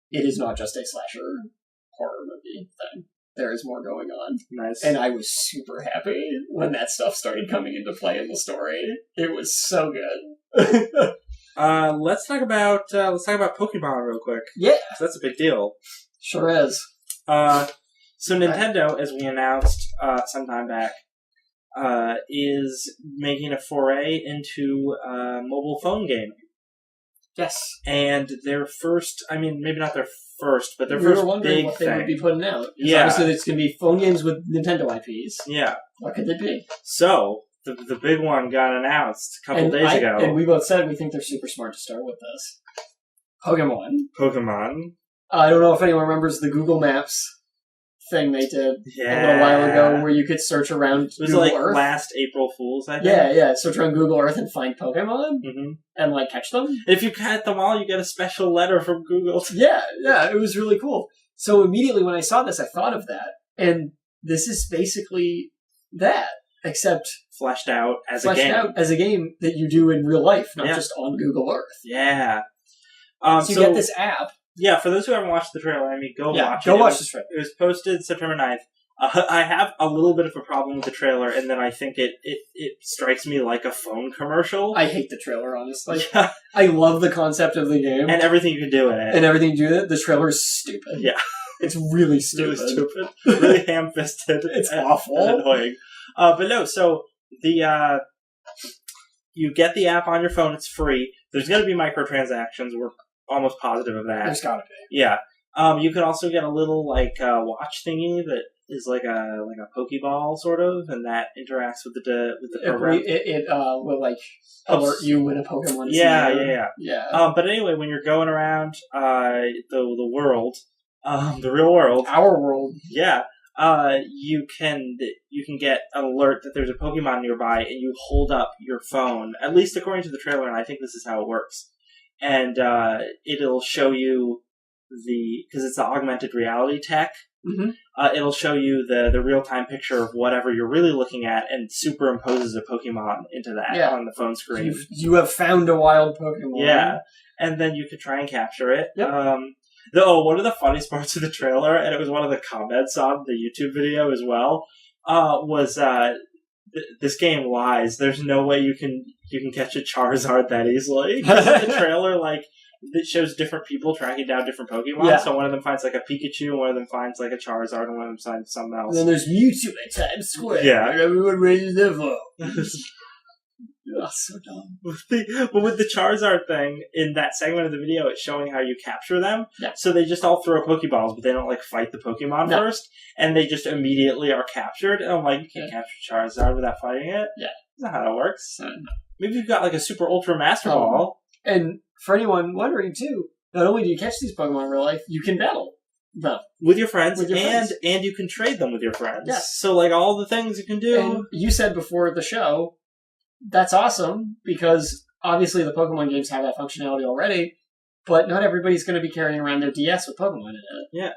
it is not just a slasher horror movie thing. There is more going on. Nice. And I was super happy when that stuff started coming into play in the story. It was so good. Let's talk about Pokemon real quick. Yeah. That's a big deal. Sure is. So Nintendo, as we announced some time back, is making a foray into mobile phone gaming. Yes. And their first, I mean, maybe not their first, but their we first were wondering big what they thing. would be putting out. Yeah. Obviously, it's going to be phone games with Nintendo IPs. Yeah. What could they be? So, the big one got announced a couple days ago. And we both said we think they're super smart to start with this. Pokemon. I don't know if anyone remembers the Google Maps thing they did a little while ago where you could search around Google Earth. It was like last April Fool's, I think. Yeah. Search around Google Earth and find Pokemon and, like, catch them. If you catch them all, you get a special letter from Google. Yeah, it was really cool. So immediately when I saw this, I thought of that. And this is basically that, except fleshed out as a game that you do in real life, not just on Google Earth. Yeah. So you get this app. Yeah, for those who haven't watched the trailer, I mean, go watch it. Go watch the trailer. It was posted September 9th. I have a little bit of a problem with the trailer, and then I think it strikes me like a phone commercial. I hate the trailer, honestly. Yeah. I love the concept of the game. And everything you can do in it. The trailer is stupid. Yeah. It's really stupid. Really stupid. Really ham-fisted. It's awful. And annoying. But no, so you get the app on your phone, it's free. There's going to be microtransactions, we're almost positive of that. There's got to be. Yeah. You can also get a little, like, watch thingy that is like a Pokeball, sort of, and that interacts with the program. It will, like, alert you when a Pokemon is Yeah. Yeah. But anyway, when you're going around the world, the real world, our world, you can get an alert that there's a Pokemon nearby, and you hold up your phone, at least according to the trailer, and I think this is how it works. And it'll show you because it's the augmented reality tech, it'll show you the real-time picture of whatever you're really looking at and superimposes a Pokemon into that on the phone screen. You have found a wild Pokemon. Yeah, and then you could try and capture it. Yep. One of the funniest parts of the trailer, and it was one of the comments on the YouTube video as well, was this game lies. There's no way you can catch a Charizard that easily. The trailer, like, that shows different people tracking down different Pokemon. Yeah. So one of them finds like a Pikachu, and one of them finds like a Charizard, and one of them finds something else. And then there's Mewtwo at Times Square. Yeah. And everyone raises their vote. Oh, so dumb. But with the Charizard thing, in that segment of the video, it's showing how you capture them. Yeah. So they just all throw Pokeballs, but they don't, like, fight the Pokemon first. And they just immediately are captured. And I'm like, you can't capture Charizard without fighting it? Yeah. That's not how it works. Maybe you've got, like, a Super Ultra Master Ball. And for anyone wondering, too, not only do you catch these Pokemon in real life, you can battle them. With your friends, and you can trade them with your friends. Yeah. So, like, all the things you can do. And you said before the show... That's awesome, because obviously the Pokemon games have that functionality already, but not everybody's going to be carrying around their DS with Pokemon in it. Yeah.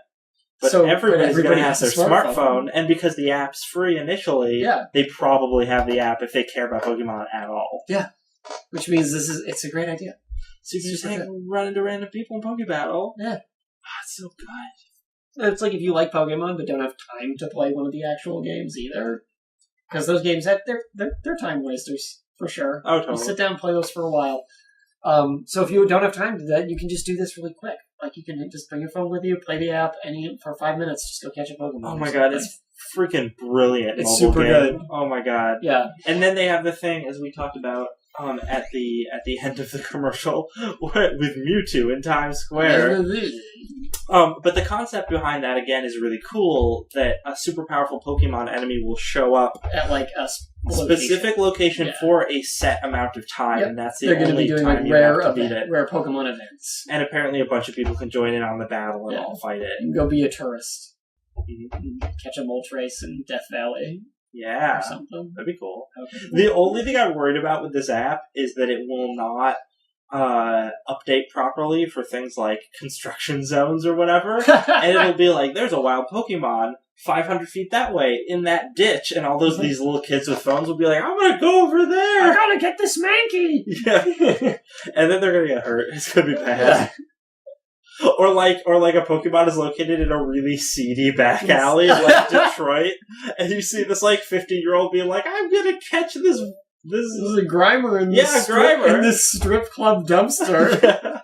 But everybody's going to have their smartphone, and because the app's free initially, they probably have the app if they care about Pokemon at all. Yeah. Which means it's a great idea. So you can just run into random people in Pokeball. Yeah. Oh, it's so good. It's like if you like Pokemon but don't have time to play one of the actual games either. Because those games, they're time wasters, for sure. Oh, totally. You sit down and play those for a while. So if you don't have time to do that, you can just do this really quick. Like, you can just bring your phone with you, play the app, and for 5 minutes, just go catch a Pokemon. Oh my god, it's freaking brilliant. It's super good. Oh my god. Yeah. And then they have the thing, as we talked about at the end of the commercial, with Mewtwo in Times Square. But the concept behind that, again, is really cool, that a super powerful Pokemon enemy will show up at, like, a specific location for a set amount of time, and that's the only doing, time like, you have to beat it. Rare Pokemon events. And apparently a bunch of people can join in on the battle and all fight it. You can go be a tourist. Mm-hmm. Catch a Moltres in Death Valley. Yeah. Or something. That'd be cool. The only thing I'm worried about with this app is that it will not update properly for things like construction zones or whatever. And it'll be like, there's a wild Pokemon 500 feet that way in that ditch, and all these little kids with phones will be like, I'm gonna go over there! I gotta get this Mankey! Yeah. And then they're gonna get hurt. It's gonna be bad. Or like a Pokemon is located in a really seedy back alley in like Detroit, and you see this like 50-year-old being like, I'm gonna catch this. This is a Grimer in this strip club dumpster.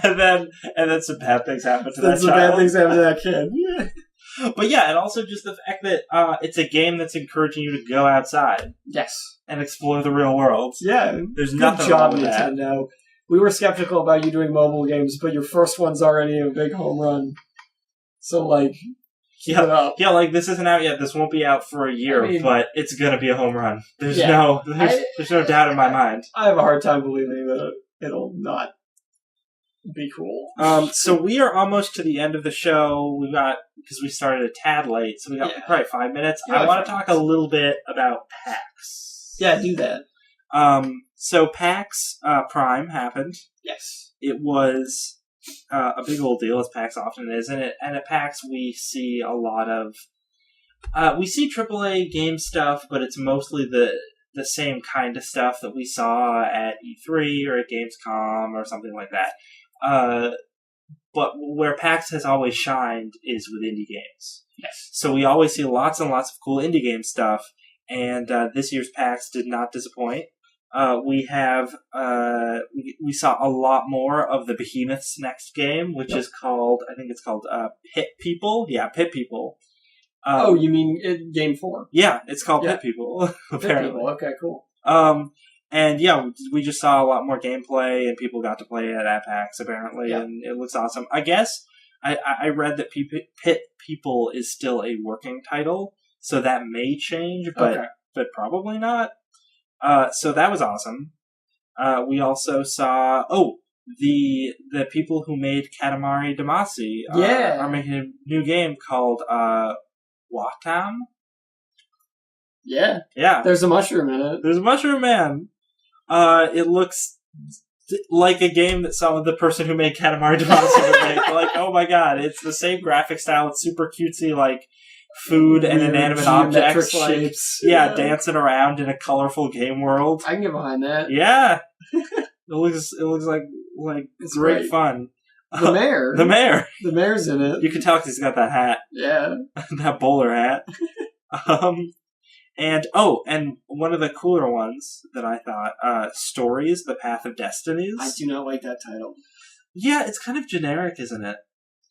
and then some bad things happen to that child. Some bad things happen to that kid. But yeah, and also just the fact that it's a game that's encouraging you to go outside. Yes. And explore the real world. Yeah. There's nothing wrong with that. Nintendo. We were skeptical about you doing mobile games, but your first one's already a big home run. So, like, keep it up. Yeah, like, this isn't out yet. This won't be out for a year, but it's gonna be a home run. There's no doubt in my mind. I have a hard time believing that it'll not be cool. So we are almost to the end of the show. Because we started a tad late, so we got probably 5 minutes. I want to talk a little bit about PAX. Yeah, do that. So PAX Prime happened. Yes. It was a big old deal, as PAX often is, and at PAX we see a lot of we see AAA game stuff, but it's mostly the same kind of stuff that we saw at E3 or at Gamescom or something like that. But where PAX has always shined is with indie games. Yes. So we always see lots and lots of cool indie game stuff, and this year's PAX did not disappoint. We saw a lot more of the Behemoth's next game, which is called, I think it's called Pit People. Yeah, Pit People. You mean Game 4? Yeah, it's called Pit People, apparently. Pit People, okay, cool. And yeah, we just saw a lot more gameplay, and people got to play it at PAX, apparently, and it looks awesome. I guess I read that Pit People is still a working title, so that may change, but probably not. So that was awesome. We also saw, the people who made Katamari Damacy are making a new game called Watam. Yeah. Yeah. There's a mushroom in it. There's a mushroom man. It looks like a game that the person who made Katamari Damacy would make. Like, oh my god, it's the same graphic style. It's super cutesy, like food and inanimate objects, shapes. Like, dancing around in a colorful game world. I can get behind that. Yeah. It looks like it's great fun. The mayor. The mayor's in it. You can tell because he's got that hat. Yeah. That bowler hat. And one of the cooler ones that I thought, Stories, The Path of Destinies. I do not like that title. Yeah, it's kind of generic, isn't it?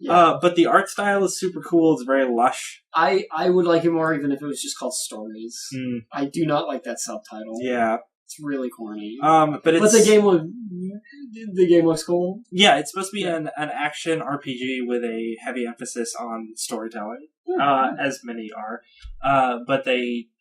Yeah. But the art style is super cool. It's very lush. I would like it more even if it was just called Stories. I do not like that subtitle. Yeah. It's really corny. But the game looks cool. Yeah, it's supposed to be an action RPG with a heavy emphasis on storytelling, as many are. But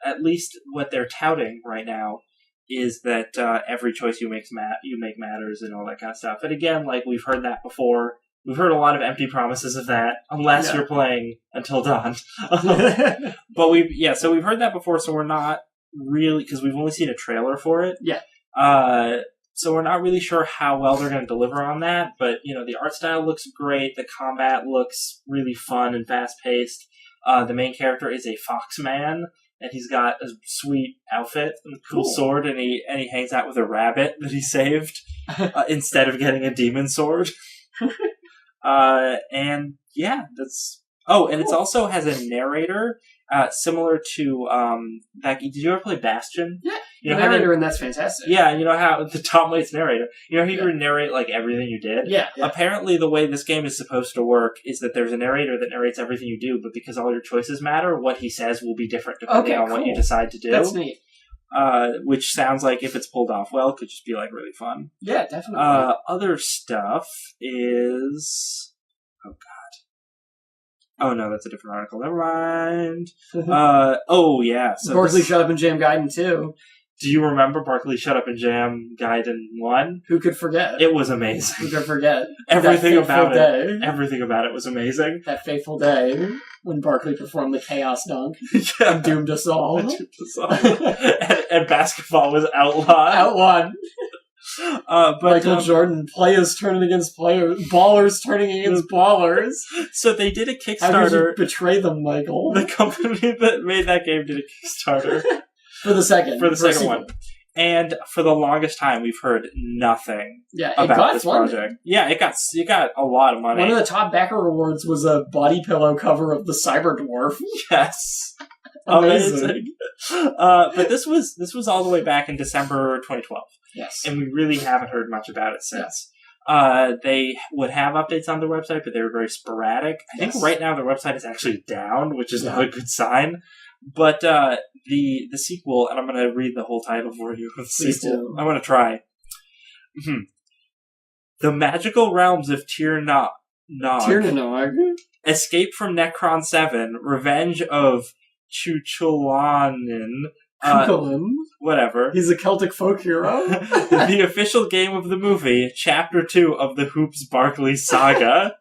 at least what they're touting right now is that every choice you make matters and all that kind of stuff. And again, like we've heard that before. We've heard a lot of empty promises of that, unless you're playing Until Dawn. But so we've heard that before, so we're not really, because we've only seen a trailer for it. Yeah. So we're not really sure how well they're going to deliver on that, but, the art style looks great, the combat looks really fun and fast-paced. The main character is a foxman, and he's got a sweet outfit and a cool sword, and he hangs out with a rabbit that he saved, instead of getting a demon sword. And it also has a narrator, similar to, did you ever play Bastion? Yeah. The narrator, and that's fantastic. Yeah, you know how the Tom Waits narrator, he would narrate, like, everything you did? Yeah. Apparently, the way this game is supposed to work is that there's a narrator that narrates everything you do, but because all your choices matter, what he says will be different depending on what you decide to do. That's neat. Which sounds like, if it's pulled off well, could just be, like, really fun. Yeah, definitely. Other stuff is... Oh, God. Oh, no, that's a different article. Never mind. Yeah. So Barkley Shut Up and Jam Gaiden 2. Do you remember Barkley Shut Up and Jam Gaiden 1? Who could forget? It was amazing. Who could forget? Everything about it was amazing. That fateful day when Barkley performed the Chaos Dunk and doomed us all. And basketball was outlawed. But Michael Jordan, players turning against players, ballers turning against ballers. So they did a Kickstarter. How did you betray them, Michael? The company that made that game did a Kickstarter for the second one, and for the longest time we've heard nothing. About this project. Yeah, it got a lot of money. One of the top backer awards was a body pillow cover of the Cyber Dwarf. Yes. Amazing. But this was all the way back in December 2012. Yes. And we really haven't heard much about it since. They would have updates on their website, but they were very sporadic. I think right now their website is actually down, which is not a good sign. But the sequel, and I'm going to read the whole title for you. Please do. I'm going to try. The magical realms of Tir Nog. Escape from Necron 7. Revenge of Chuchulanin. Whatever. He's a Celtic folk hero. The official game of the movie, Chapter 2 of the Hoops Barkley saga.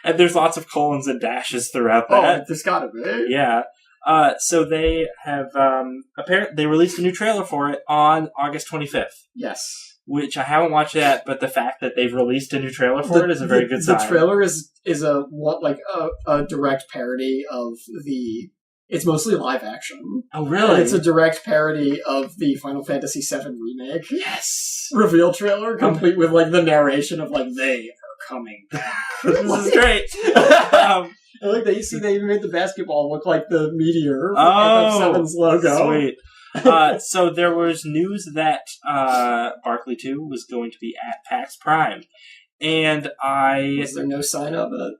And there's lots of colons and dashes throughout that. Oh, there's gotta be. Yeah. So they have, apparently, they released a new trailer for it on August 25th. Yes. Which I haven't watched yet, but the fact that they've released a new trailer for it is a very good sign. The trailer is a direct parody of the... It's mostly live action. Oh, really? And it's a direct parody of the Final Fantasy VII remake. Yes! Reveal trailer, complete with, the narration of, they are coming back. This is great! I like that. You see, they even made the basketball look like the meteor from FF7's logo. Sweet. So there was news that Barkley 2 was going to be at PAX Prime. And Was there no sign of it?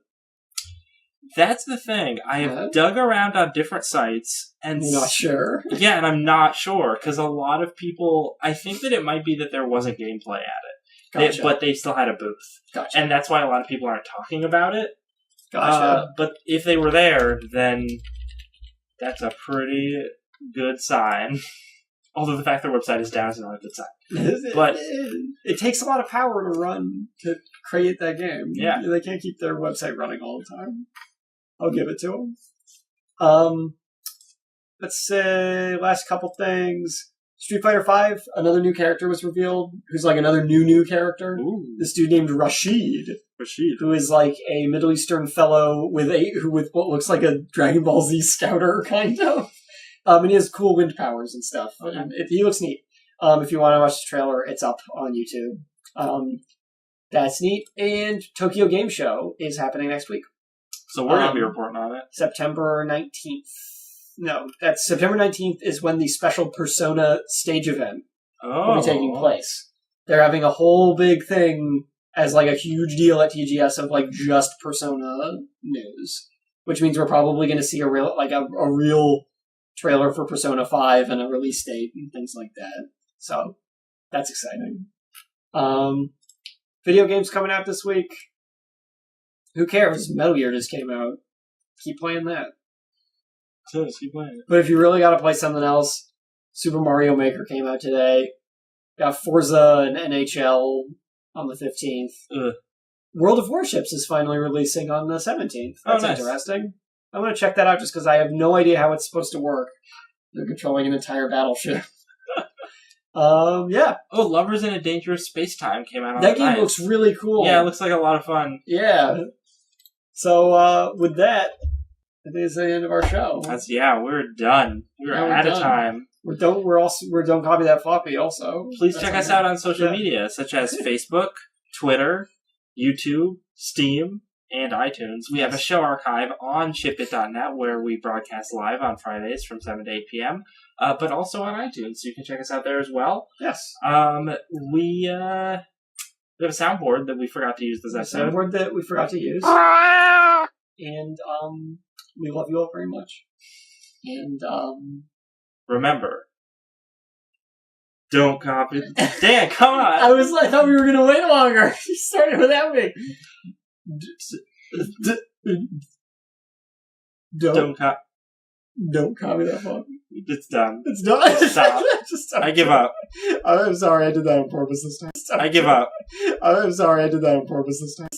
That's the thing. I have dug around on different sites. And you're not sure? Yeah, and I'm not sure. Because a lot of people... I think that it might be that there wasn't gameplay at it. Gotcha. But they still had a booth. Gotcha. And that's why a lot of people aren't talking about it. Gotcha. But if they were there, then that's a pretty good sign. Although the fact their website is down is not a good sign. But it takes a lot of power to create that game. Yeah. They can't keep their website running all the time. I'll give it to them. Let's say last couple things. Street Fighter V, another new character was revealed, who's another new character. Ooh. This dude named Rashid, who is a Middle Eastern fellow with what looks like a Dragon Ball Z scouter, kind of. And he has cool wind powers and stuff. He looks neat. If you want to watch the trailer, it's up on YouTube. That's neat. And Tokyo Game Show is happening next week. So we're going to be reporting on it. September 19th. No, that's September 19th is when the special Persona stage event will be taking place. They're having a whole big thing as like a huge deal at TGS of like just Persona news, which means we're probably going to see a real trailer for Persona 5 and a release date and things like that. So that's exciting. Video games coming out this week. Who cares? Metal Gear just came out. Keep playing that. So keep playing it. But if you really got to play something else, Super Mario Maker came out today. Got Forza and NHL on the 15th. World of Warships is finally releasing on the 17th. That's nice. Interesting. I'm going to check that out just because I have no idea how it's supposed to work. They're controlling an entire battleship. Yeah. Oh, Lovers in a Dangerous Space-Time came out on that game looks really cool. Yeah, it looks like a lot of fun. Yeah. So, with that, I think it's the end of our show. We're done. We're out of time. We're done copy that floppy also. Please check us out on social media, such as Facebook, Twitter, YouTube, Steam, and iTunes. We have a show archive on shipit.net where we broadcast live on Fridays from 7 to 8 p.m., but also on iTunes, so you can check us out there as well. Yes. We have a soundboard that we forgot to use this episode. Soundboard that we forgot to use. And we love you all very much. And remember, don't copy. Dan, come on! I thought we were going to wait longer. You started without me. Don't copy that one. It's done. It's done. Stop. I give up. I'm sorry I did that on purpose this time. I give up. I'm sorry I did that on purpose this time.